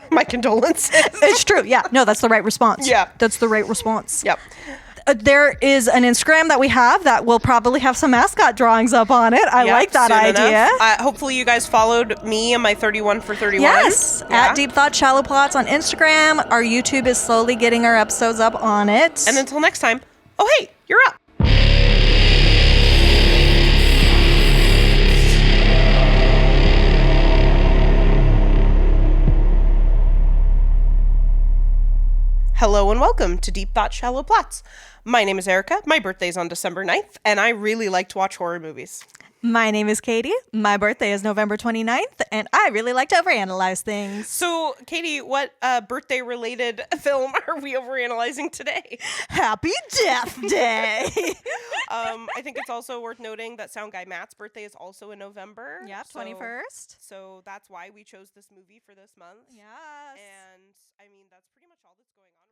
My condolences. It's true. Yeah. No, that's the right response. Yeah. That's the right response. Yep. There is an Instagram that we have that will probably have some mascot drawings up on it. I like that idea. Hopefully you guys followed me and my 31 for 31. Yes. At Deep Thought Shallow Plots on Instagram. Our YouTube is slowly getting our episodes up on it. And until next time, oh, hey, you're up. Hello and welcome to Deep Thought Shallow Plots. My name is Erika. My birthday's on December 9th, and I really like to watch horror movies. My name is Katy. My birthday is November 29th, and I really like to overanalyze things. So, Katy, what birthday-related film are we overanalyzing today? Happy Death Day! I think it's also worth noting that Sound Guy Matt's birthday is also in November. Yeah, 21st. So that's why we chose this movie for this month. Yes. And, I mean, that's pretty much all that's going on.